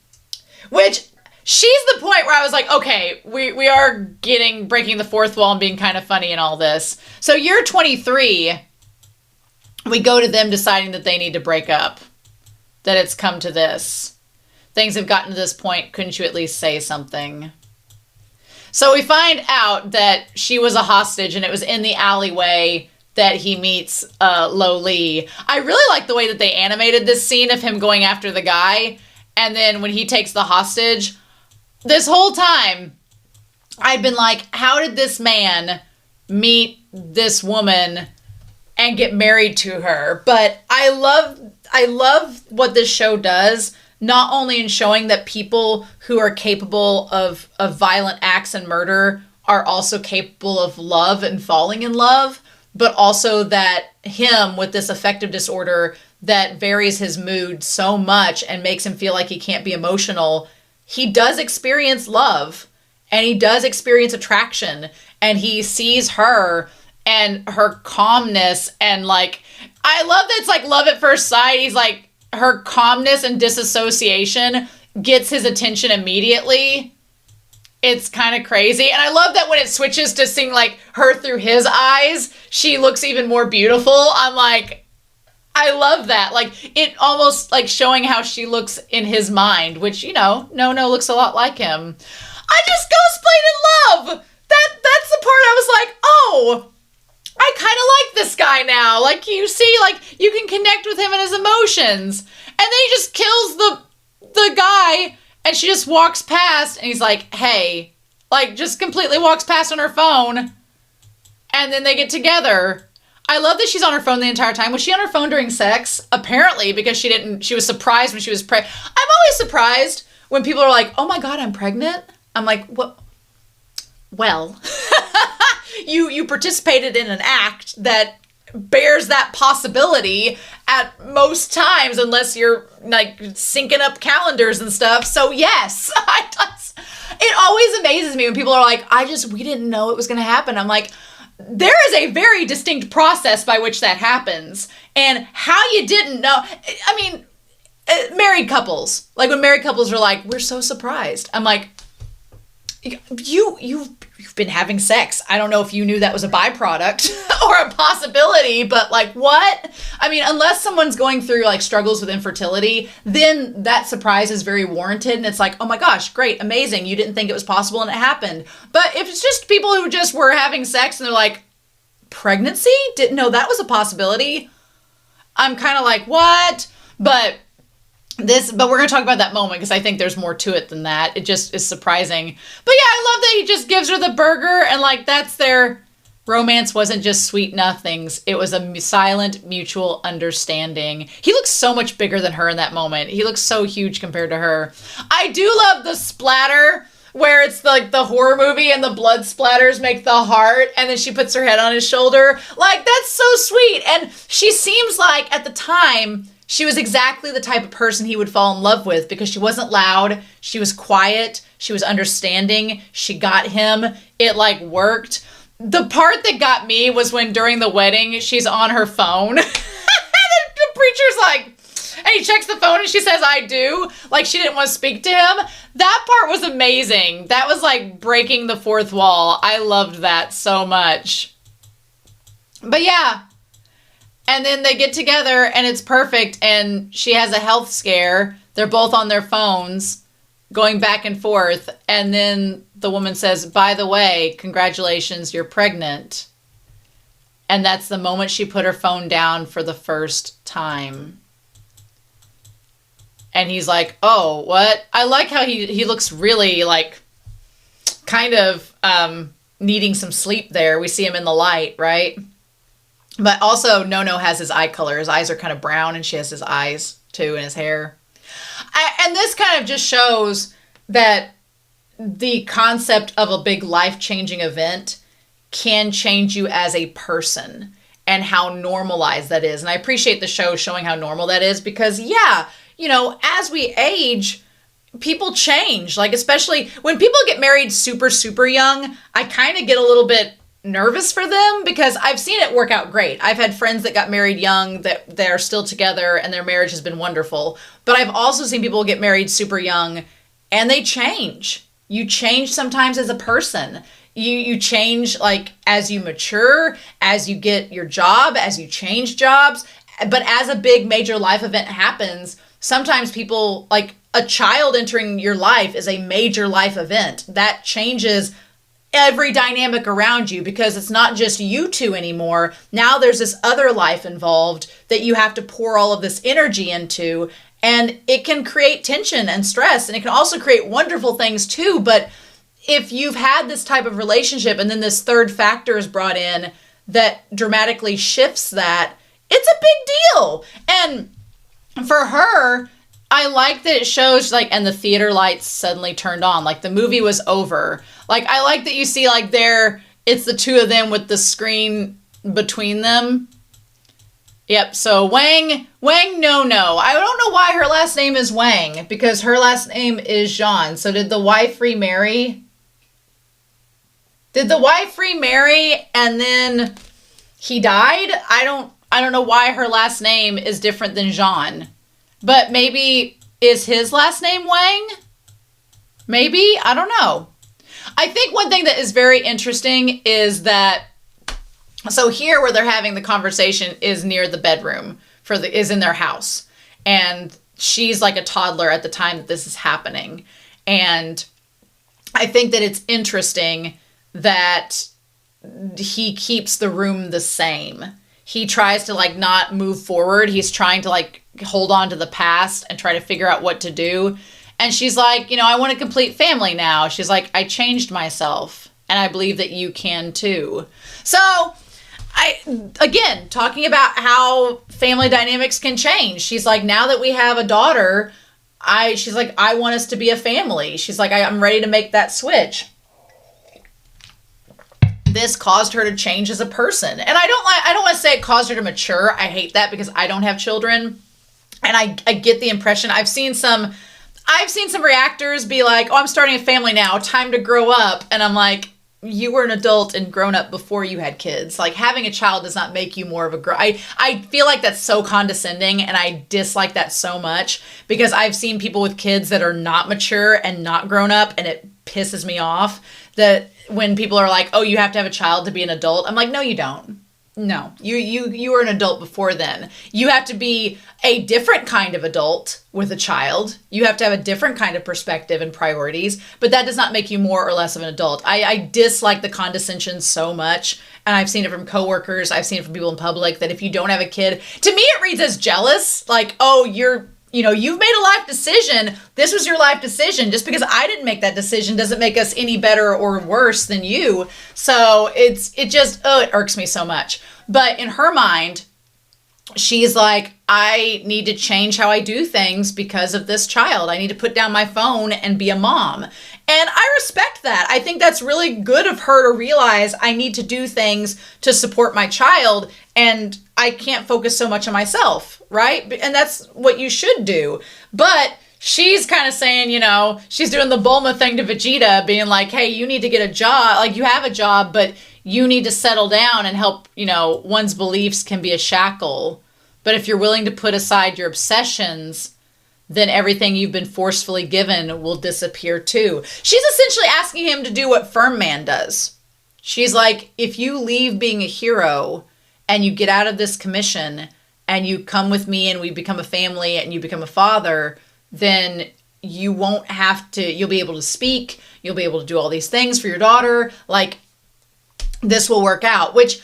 Which, she's the point where I was like, okay, we are breaking the fourth wall and being kind of funny and all this. So year 23, we go to them deciding that they need to break up. That it's come to this. Things have gotten to this point. Couldn't you at least say something? So we find out that she was a hostage, and it was in the alleyway that he meets Lo Lee. I really like the way that they animated this scene of him going after the guy, and then when he takes the hostage, this whole time, I've been like, how did this man meet this woman and get married to her? But I love what this show does, not only in showing that people who are capable of violent acts and murder are also capable of love and falling in love, but also that him with this affective disorder that varies his mood so much and makes him feel like he can't be emotional, he does experience love and he does experience attraction, and he sees her and her calmness, and like, I love that it's like love at first sight. He's like, her calmness and disassociation gets his attention immediately. It's kind of crazy. And I love that when it switches to seeing like her through his eyes, she looks even more beautiful. I'm like, I love that. Like, it almost like showing how she looks in his mind, which, you know, No looks a lot like him. I just Ghostblade in love. That's the part I was like, oh, I kind of like this guy now. Like, you see, like, you can connect with him and his emotions. And then he just kills the guy, and she just walks past, and he's like, hey, like, just completely walks past on her phone, and then they get together. I love that she's on her phone the entire time. Was she on her phone during sex? Apparently, because she was surprised when she was pregnant. I'm always surprised when people are like, oh my God, I'm pregnant. I'm like, what? Well, you participated in an act that bears that possibility at most times, unless you're like syncing up calendars and stuff. So yes, it always amazes me when people are like, we didn't know it was going to happen. I'm like, there is a very distinct process by which that happens, and how you didn't know. I mean, married couples, like when married couples are like, we're so surprised. I'm like, you've been having sex. I don't know if you knew that was a byproduct or a possibility, but like, what? I mean, unless someone's going through like struggles with infertility, then that surprise is very warranted. And it's like, oh my gosh, great, amazing. You didn't think it was possible and it happened. But if it's just people who just were having sex and they're like, pregnancy? Didn't know that was a possibility. I'm kind of like, what? But we're going to talk about that moment because I think there's more to it than that. It just is surprising. But yeah, I love that he just gives her the burger, and like, that's their romance. Wasn't just sweet nothings. It was a silent mutual understanding. He looks so much bigger than her in that moment. He looks so huge compared to her. I do love the splatter where it's like the horror movie and the blood splatters make the heart, and then she puts her head on his shoulder. Like, that's so sweet. And she seems like at the time she was exactly the type of person he would fall in love with, because she wasn't loud, she was quiet, she was understanding, she got him, it like worked. The part that got me was when during the wedding, she's on her phone. The preacher's like, and he checks the phone and she says, I do. Like, she didn't want to speak to him. That part was amazing. That was like breaking the fourth wall. I loved that so much. But yeah. And then they get together and it's perfect, and she has a health scare. They're both on their phones going back and forth. And then the woman says, by the way, congratulations, you're pregnant. And that's the moment she put her phone down for the first time. And he's like, oh, what? I like how he looks really like kind of needing some sleep there. We see him in the light, right? But also, No has his eye color. His eyes are kind of brown, and she has his eyes, too, and his hair. And this kind of just shows that the concept of a big life-changing event can change you as a person, and how normalized that is. And I appreciate the show showing how normal that is, because, yeah, you know, as we age, people change. Like, especially when people get married super, super young, I kind of get a little bit nervous for them, because I've seen it work out great. I've had friends that got married young that they're still together and their marriage has been wonderful. But I've also seen people get married super young and they change. You change sometimes as a person. You change like as you mature, as you get your job, as you change jobs. But as a big major life event happens, sometimes people, like a child entering your life is a major life event that changes every dynamic around you, because it's not just you two anymore. Now there's this other life involved that you have to pour all of this energy into, and it can create tension and stress, and it can also create wonderful things too. But if you've had this type of relationship and then this third factor is brought in that dramatically shifts that, it's a big deal. And for her, I like that it shows, like, and the theater lights suddenly turned on, like the movie was over. Like, I like that you see, like, it's the two of them with the screen between them. Yep, so Wang, no. I don't know why her last name is Wang, because her last name is Jean. So did the wife remarry? Did the wife remarry and then he died? I don't know why her last name is different than Jean. But maybe, is his last name Wang? Maybe? I don't know. I think one thing that is very interesting is that, so here where they're having the conversation is near the bedroom, is in their house. And she's like a toddler at the time that this is happening. And I think that it's interesting that he keeps the room the same. He tries to, like, not move forward. He's trying to, like, hold on to the past and try to figure out what to do. And she's like, I want a complete family now. She's like, I changed myself, and I believe that you can too. So, again, talking about how family dynamics can change. She's like, now that we have a daughter, she's like, I want us to be a family. She's like, I'm ready to make that switch. This caused her to change as a person. And I don't want to say it caused her to mature. I hate that, because I don't have children. And I get the impression, I've seen some reactors be like, oh, I'm starting a family now, time to grow up. And I'm like, you were an adult and grown up before you had kids. Like, having a child does not make you more of a I feel like that's so condescending, and I dislike that so much, because I've seen people with kids that are not mature and not grown up, and it pisses me off that when people are like, oh, you have to have a child to be an adult. I'm like, no, you don't. No, you were an adult before then. You have to be a different kind of adult with a child. You have to have a different kind of perspective and priorities, but that does not make you more or less of an adult. I dislike the condescension so much, and I've seen it from coworkers. I've seen it from people in public, that if you don't have a kid, to me it reads as jealous. Like, oh, you've made a life decision. This was your life decision. Just because I didn't make that decision doesn't make us any better or worse than you. So it irks me so much. But in her mind, she's like, I need to change how I do things because of this child. I need to put down my phone and be a mom. And I respect that. I think that's really good of her to realize I need to do things to support my child, and I can't focus so much on myself, right? And that's what you should do. But she's kind of saying, she's doing the Bulma thing to Vegeta, being like, hey, you need to get a job. Like, you have a job, but you need to settle down and help, one's beliefs can be a shackle. But if you're willing to put aside your obsessions, then everything you've been forcefully given will disappear too. She's essentially asking him to do what Firm Man does. She's like, if you leave being a hero and you get out of this commission and you come with me and we become a family and you become a father, then you won't have to, you'll be able to speak, you'll be able to do all these things for your daughter. Like, this will work out, which,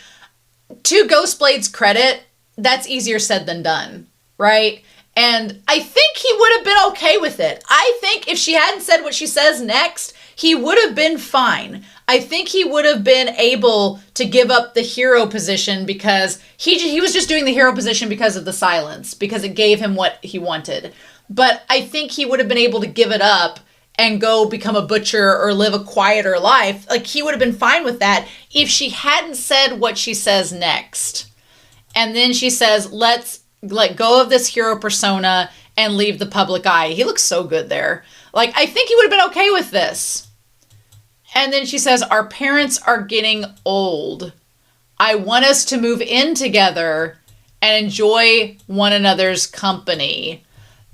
to Ghostblade's credit, that's easier said than done, right? And I think he would have been okay with it. I think if she hadn't said what she says next, he would have been fine. I think he would have been able to give up the hero position, because he was just doing the hero position because of the silence, because it gave him what he wanted. But I think he would have been able to give it up and go become a butcher or live a quieter life. Like, he would have been fine with that if she hadn't said what she says next. And then she says, let's let go of this hero persona and leave the public eye. He looks so good there. Like, I think he would have been okay with this. And then she says, our parents are getting old. I want us to move in together and enjoy one another's company.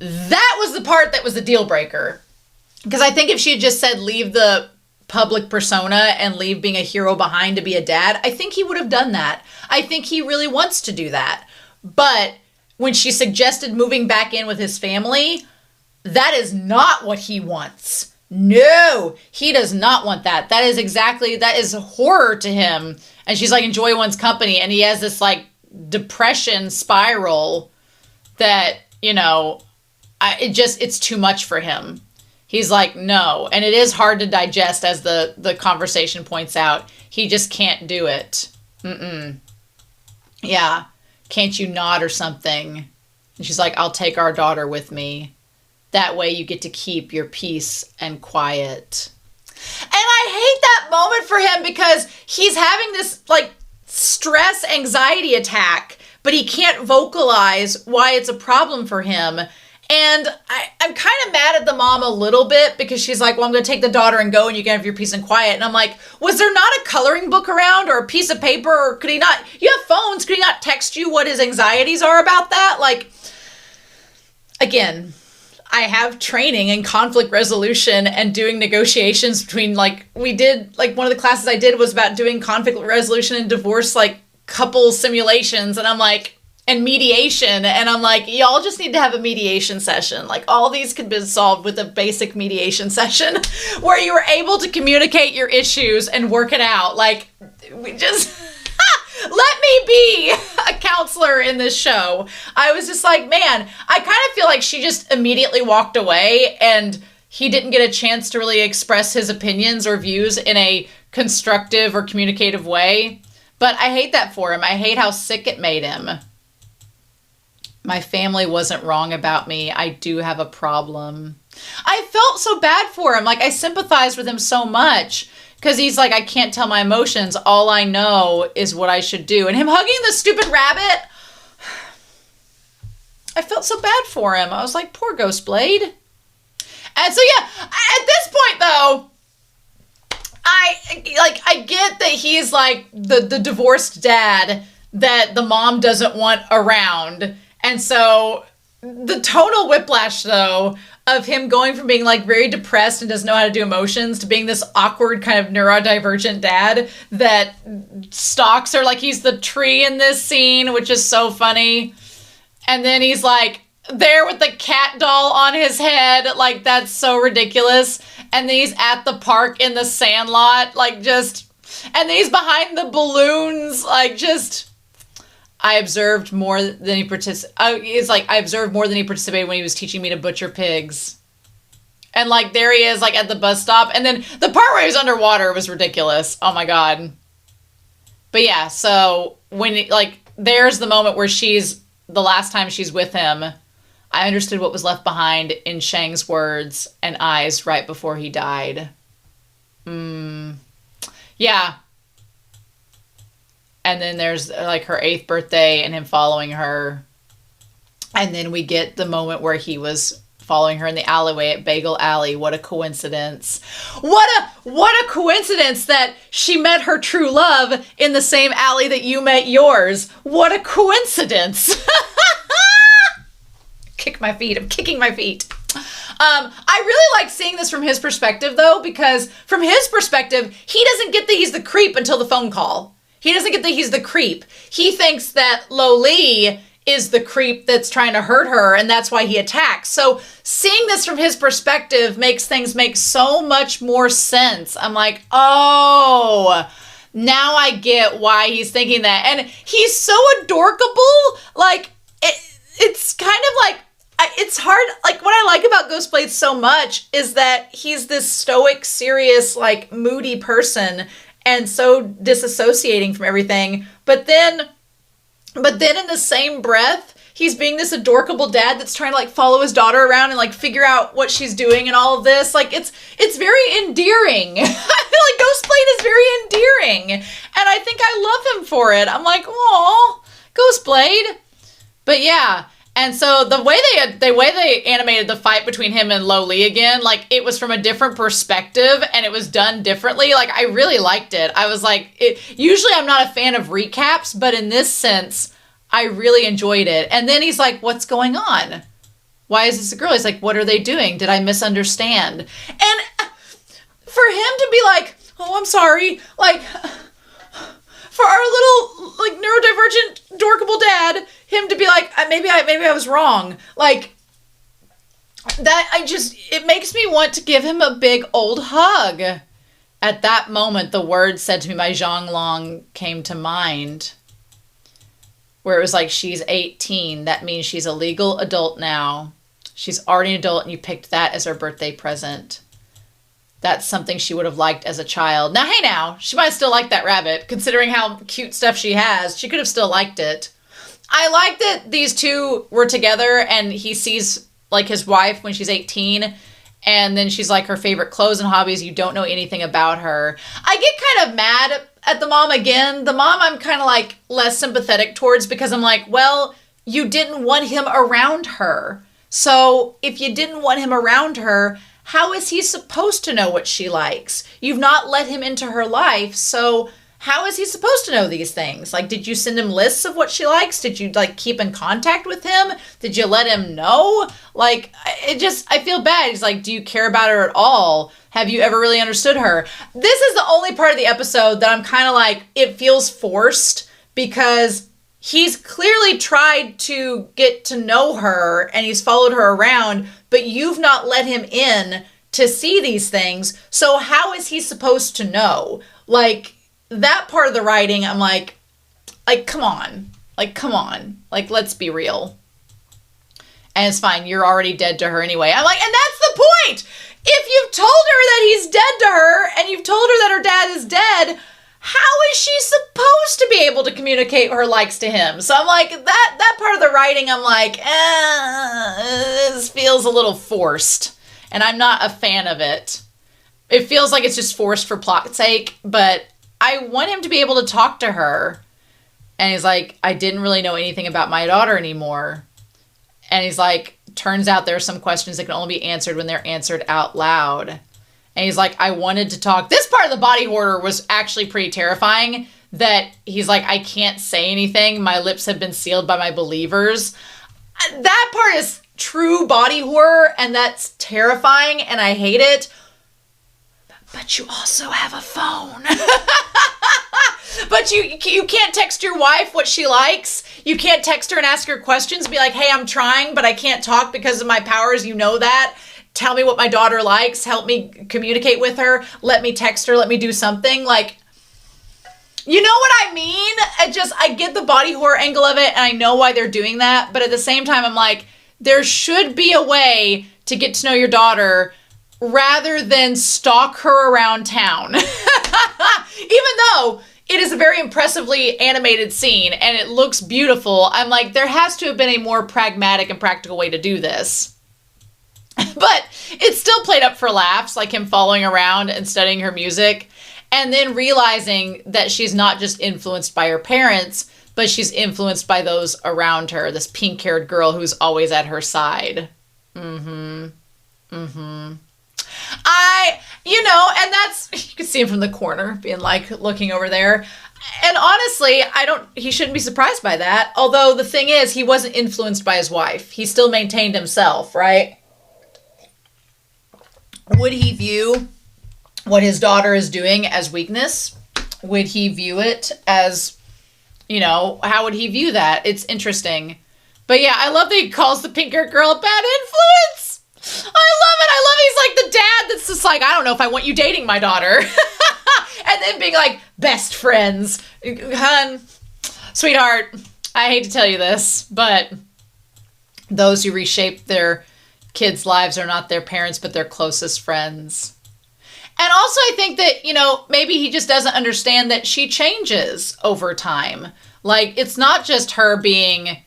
That was the part that was the deal breaker. Because I think if she had just said leave the public persona and leave being a hero behind to be a dad, I think he would have done that. I think he really wants to do that. But when she suggested moving back in with his family, that is not what he wants. No, he does not want that. That is horror to him. And she's like, enjoy one's company. And he has this like depression spiral that, it's too much for him. He's like, no. And it is hard to digest, as the conversation points out. He just can't do it. Yeah. Can't you nod or something? And she's like, I'll take our daughter with me. That way you get to keep your peace and quiet. And I hate that moment for him because he's having this like stress anxiety attack, but he can't vocalize why it's a problem for him. And I'm kind of mad at the mom a little bit because she's like, well, I'm going to take the daughter and go and you can have your peace and quiet. And I'm like, was there not a coloring book around or a piece of paper? Or could he not, you have phones, could he not text you what his anxieties are about that? Like, again, I have training in conflict resolution and doing negotiations between one of the classes I did was about doing conflict resolution and divorce, like couple simulations. And I'm like, and mediation. And I'm like, y'all just need to have a mediation session. Like all these could be solved with a basic mediation session where you were able to communicate your issues and work it out. Like we just, let me be a counselor in this show. I was just like, man, I kind of feel like she just immediately walked away and he didn't get a chance to really express his opinions or views in a constructive or communicative way. But I hate that for him. I hate how sick it made him. My family wasn't wrong about me. I do have a problem. I felt so bad for him. Like I sympathized with him so much because he's like, I can't tell my emotions. All I know is what I should do. And him hugging the stupid rabbit. I felt so bad for him. I was like, poor Ghostblade. And so yeah, at this point though, I get that he's like the divorced dad that the mom doesn't want around. And so the tonal whiplash, though, of him going from being like very depressed and doesn't know how to do emotions to being this awkward kind of neurodivergent dad that stalks her like he's the tree in this scene, which is so funny. And then he's like there with the cat doll on his head. Like that's so ridiculous. And then he's at the park in the sandlot, like just, and then he's behind the balloons, like just. I observed more than he participated. It's like I observed more than he participated when he was teaching me to butcher pigs. And like there he is, like at the bus stop, and then the part where he was underwater was ridiculous. Oh my god. But yeah, so when there's the moment where she's the last time she's with him, I understood what was left behind in Shang's words and eyes right before he died. Yeah. And then there's like her 8th birthday and him following her. And then we get the moment where he was following her in the alleyway at Bagel Alley. What a coincidence. What a coincidence that she met her true love in the same alley that you met yours. What a coincidence. Kick my feet. I'm kicking my feet. I really like seeing this from his perspective though, because from his perspective, he doesn't get that he's the creep until the phone call. He doesn't get that he's the creep. He thinks that Lo Lee is the creep that's trying to hurt her, and that's why he attacks. So seeing this from his perspective makes things make so much more sense. I'm like, oh, now I get why he's thinking that. And he's so adorkable. Like, it's kind of like, it's hard. Like, what I like about Ghostblade so much is that he's this stoic, serious, like, moody person and so disassociating from everything. But then in the same breath, he's being this adorkable dad that's trying to like follow his daughter around and like figure out what she's doing and all of this. Like it's very endearing. I feel like Ghostblade is very endearing. And I think I love him for it. I'm like, oh, Ghostblade. But yeah. And so the way they animated the fight between him and Lo Lee again, like it was from a different perspective and it was done differently. Like I really liked it. I was like, usually I'm not a fan of recaps, but in this sense, I really enjoyed it. And then he's like, what's going on? Why is this a girl? He's like, what are they doing? Did I misunderstand? And for him to be like, oh, I'm sorry. Like, for our little, like, neurodivergent, dorkable dad, him to be like, maybe I was wrong. Like, it makes me want to give him a big old hug. At that moment, the words said to me by Zhang Long came to mind. Where it was like, she's 18. That means she's a legal adult now. She's already an adult, and you picked that as her birthday present. That's something she would have liked as a child. Now, hey now, she might still like that rabbit. Considering how cute stuff she has, she could have still liked it. I like that these two were together, and he sees, like, his wife when she's 18, and then she's like, her favorite clothes and hobbies, you don't know anything about her. I get kind of mad at the mom again. The mom I'm kind of, like, less sympathetic towards, because I'm like, well, you didn't want him around her. So if you didn't want him around her, how is he supposed to know what she likes? You've not let him into her life, so how is he supposed to know these things? Like, did you send him lists of what she likes? Did you, like, keep in contact with him? Did you let him know? Like, I feel bad. He's like, do you care about her at all? Have you ever really understood her? This is the only part of the episode that I'm kind of like, it feels forced, because he's clearly tried to get to know her and he's followed her around, but you've not let him in to see these things. So how is he supposed to know? Like, that part of the writing, I'm like, come on. Like, let's be real. And it's fine. You're already dead to her anyway. I'm like, and that's the point. If you've told her that he's dead to her, and you've told her that her dad is dead, how is she supposed to be able to communicate her likes to him? So I'm like, that part of the writing, I'm like, this feels a little forced. And I'm not a fan of it. It feels like it's just forced for plot's sake, but I want him to be able to talk to her. And he's like, I didn't really know anything about my daughter anymore. And he's like, turns out there are some questions that can only be answered when they're answered out loud. And he's like, I wanted to talk. This part of the body horror was actually pretty terrifying, that he's like, I can't say anything. My lips have been sealed by my believers. That part is true body horror, and that's terrifying, and I hate it. But you also have a phone. But you can't text your wife what she likes. You can't text her and ask her questions and be like, hey, I'm trying, but I can't talk because of my powers. You know that. Tell me what my daughter likes. Help me communicate with her. Let me text her. Let me do something. Like, you know what I mean? I get the body horror angle of it, and I know why they're doing that. But at the same time, I'm like, there should be a way to get to know your daughter rather than stalk her around town. Even though it is a very impressively animated scene and it looks beautiful, I'm like, there has to have been a more pragmatic and practical way to do this. But it's still played up for laughs, like him following around and studying her music, and then realizing that she's not just influenced by her parents, but she's influenced by those around her, this pink-haired girl who's always at her side. And that's, you can see him from the corner being like, looking over there. And honestly, he shouldn't be surprised by that. Although the thing is, he wasn't influenced by his wife. He still maintained himself, right? Would he view what his daughter is doing as weakness? Would he view it as, how would he view that? It's interesting. But yeah, I love that he calls the pink-haired girl a bad influence. I love he's like the dad that's just like, I don't know if I want you dating my daughter. And then being like, best friends. Hun, sweetheart, I hate to tell you this, but those who reshape their kids' lives are not their parents, but their closest friends. And also I think that, maybe he just doesn't understand that she changes over time. Like, it's not just her being,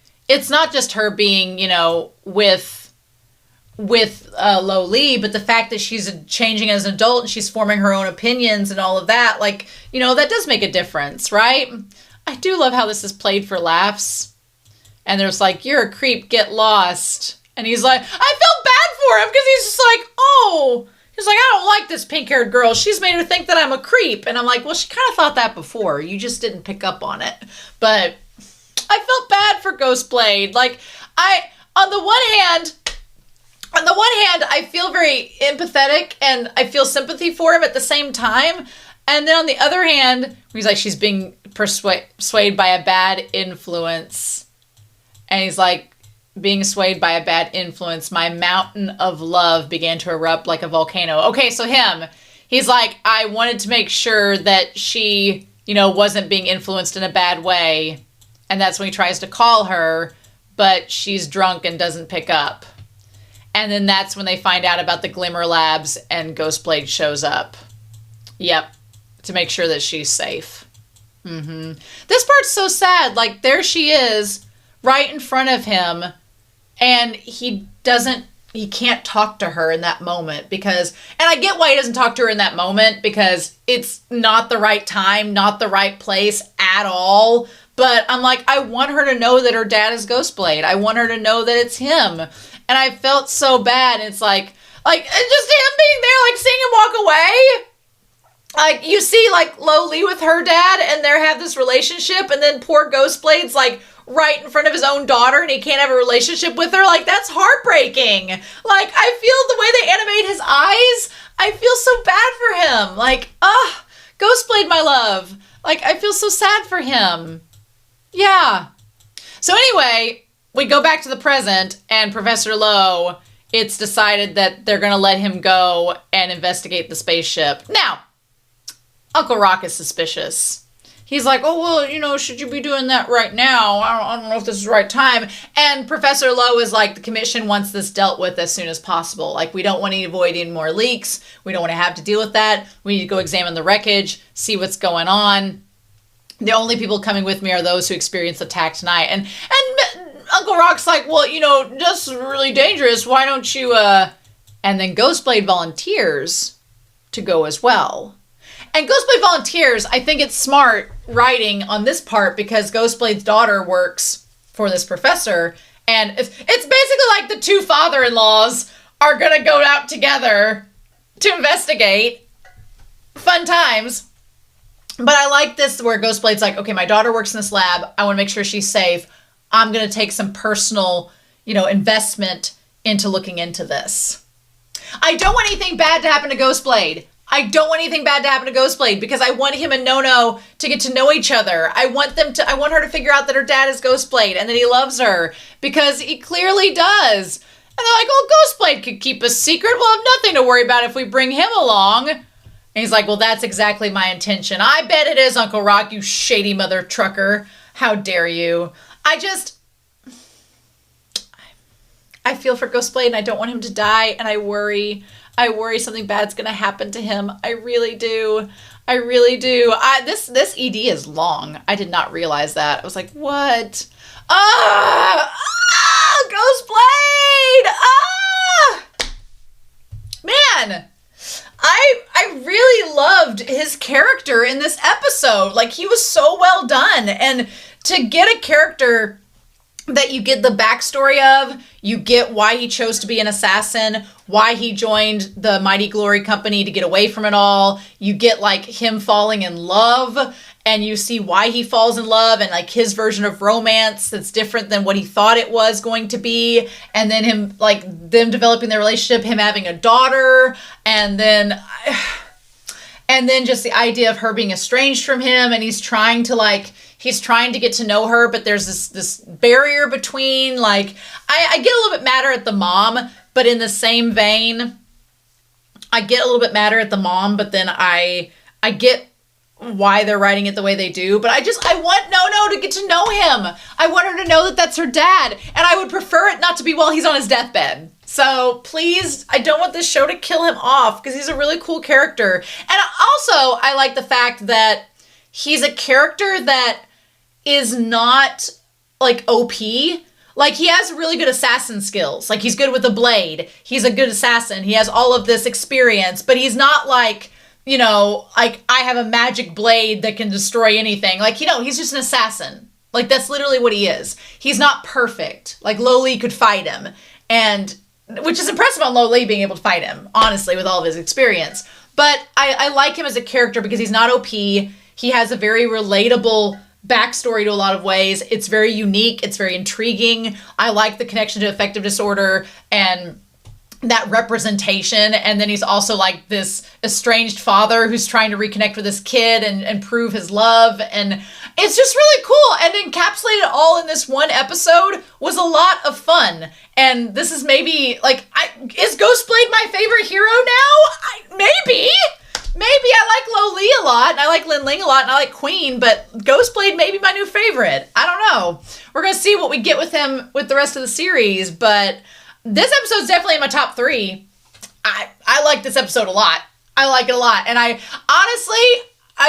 with Lo Lee, but the fact that she's changing as an adult and she's forming her own opinions and all of that, like, that does make a difference, right? I do love how this is played for laughs. And there's like, you're a creep, get lost. And he's like, I felt bad for him because he's just like, oh, he's like, I don't like this pink-haired girl. She's made her think that I'm a creep. And I'm like, well, she kind of thought that before. You just didn't pick up on it. But I felt bad for Ghostblade. Like, on the one hand, I feel very empathetic and I feel sympathy for him at the same time. And then on the other hand, he's like, she's being swayed by a bad influence. And he's like, being swayed by a bad influence, my mountain of love began to erupt like a volcano. Okay, so he's like, I wanted to make sure that she, wasn't being influenced in a bad way. And that's when he tries to call her, but she's drunk and doesn't pick up. And then that's when they find out about the Glimmer Labs and Ghostblade shows up. Yep, to make sure that she's safe. This part's so sad. Like, there she is, right in front of him, and he can't talk to her in that moment because, and I get why he doesn't talk to her in that moment because it's not the right time, not the right place at all. But I'm like, I want her to know that her dad is Ghostblade. I want her to know that it's him. And I felt so bad. It's like just him being there, like seeing him walk away. Like, you see, like, Lo Lee with her dad, and they have this relationship, and then poor Ghostblade's, like, right in front of his own daughter, and he can't have a relationship with her. Like, that's heartbreaking. Like, I feel the way they animate his eyes, I feel so bad for him. Like, Ghostblade, my love. Like, I feel so sad for him. Yeah. So anyway, we go back to the present, and Professor Lowe, it's decided that they're going to let him go and investigate the spaceship. Now, Uncle Rock is suspicious. He's like, oh, well, should you be doing that right now? I don't know if this is the right time. And Professor Lowe is like, the commission wants this dealt with as soon as possible. Like, we don't want to avoid any more leaks. We don't want to have to deal with that. We need to go examine the wreckage, see what's going on. The only people coming with me are those who experienced the attack tonight. And Uncle Rock's like, well, that's really dangerous. Why don't you, And then Ghostblade volunteers to go as well. And Ghostblade volunteers, I think it's smart writing on this part because Ghostblade's daughter works for this professor. And it's basically like the two father-in-laws are going to go out together to investigate. Fun times. But I like this where Ghostblade's like, okay, my daughter works in this lab. I want to make sure she's safe. I'm going to take some personal, investment into looking into this. I don't want anything bad to happen to Ghostblade. I don't want anything bad to happen to Ghostblade because I want him and Nono to get to know each other. I want her to figure out that her dad is Ghostblade and that he loves her because he clearly does. And they're like, oh, Ghostblade could keep a secret. We'll have nothing to worry about if we bring him along. And he's like, well, that's exactly my intention. I bet it is, Uncle Rock, you shady mother trucker. How dare you? I feel for Ghostblade and I don't want him to die and I worry something bad's going to happen to him. I really do. This ED is long. I did not realize that. I was like, what? Ghostblade! Man, I really loved his character in this episode. Like, he was so well done. And to get a character that you get the backstory of, you get why he chose to be an assassin, why he joined the Mighty Glory Company to get away from it all. You get like him falling in love and you see why he falls in love and like his version of romance that's different than what he thought it was going to be. And then them developing their relationship, him having a daughter, and then just the idea of her being estranged from him and he's trying to get to know her, but there's this barrier between, like, I get a little bit madder at the mom, but in the same vein, I get a little bit madder at the mom, but then I get why they're writing it the way they do, but I want Nono to get to know him. I want her to know that that's her dad, and I would prefer it not to be while he's on his deathbed. So please, I don't want this show to kill him off, because he's a really cool character. And also, I like the fact that he's a character that is not like OP. Like, he has really good assassin skills. Like, he's good with a blade. He's a good assassin. He has all of this experience, but he's not like, like, I have a magic blade that can destroy anything. Like, he's just an assassin. Like, that's literally what he is. He's not perfect. Like, Lo Lee could fight him. And, which is impressive on Lo Lee being able to fight him, honestly, with all of his experience. But I like him as a character because he's not OP. He has a very relatable backstory to a lot of ways. It's very unique. It's very intriguing. I like the connection to affective disorder and that representation. And then he's also like this estranged father who's trying to reconnect with his kid and prove his love. And it's just really cool. And encapsulated all in this one episode was a lot of fun. And this is maybe like, is Ghostblade my favorite hero now? Maybe I like Lo Li a lot, and I like Lin Ling a lot, and I like Queen, but Ghostblade may be my new favorite. I don't know. We're going to see what we get with him with the rest of the series, but this episode's definitely in my top 3. I like this episode a lot. I like it a lot. And I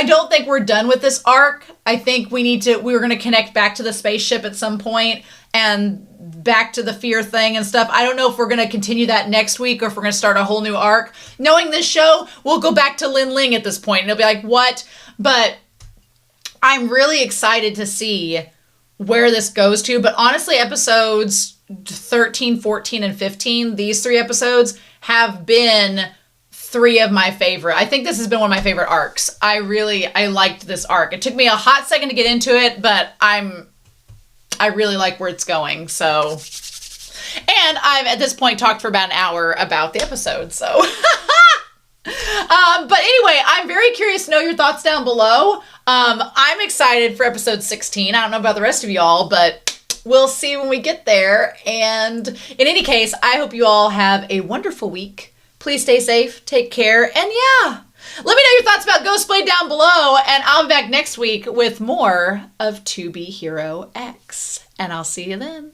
don't think we're done with this arc. I think we're going to connect back to the spaceship at some point and back to the fear thing and stuff. I don't know if we're going to continue that next week or if we're going to start a whole new arc. Knowing this show, we'll go back to Lin Ling at this point and it'll be like, what? But I'm really excited to see where this goes to. But honestly, episodes 13, 14, and 15, these 3 episodes have been 3 of my favorite. I think this has been one of my favorite arcs. I liked this arc. It took me a hot second to get into it, but I really like where it's going. So, and I've at this point talked for about an hour about the episode. So, but anyway, I'm very curious to know your thoughts down below. I'm excited for episode 16. I don't know about the rest of y'all, but we'll see when we get there. And in any case, I hope you all have a wonderful week. Please stay safe, take care, and yeah, let me know your thoughts about Ghostblade down below, and I'll be back next week with more of To Be Hero X. And I'll see you then.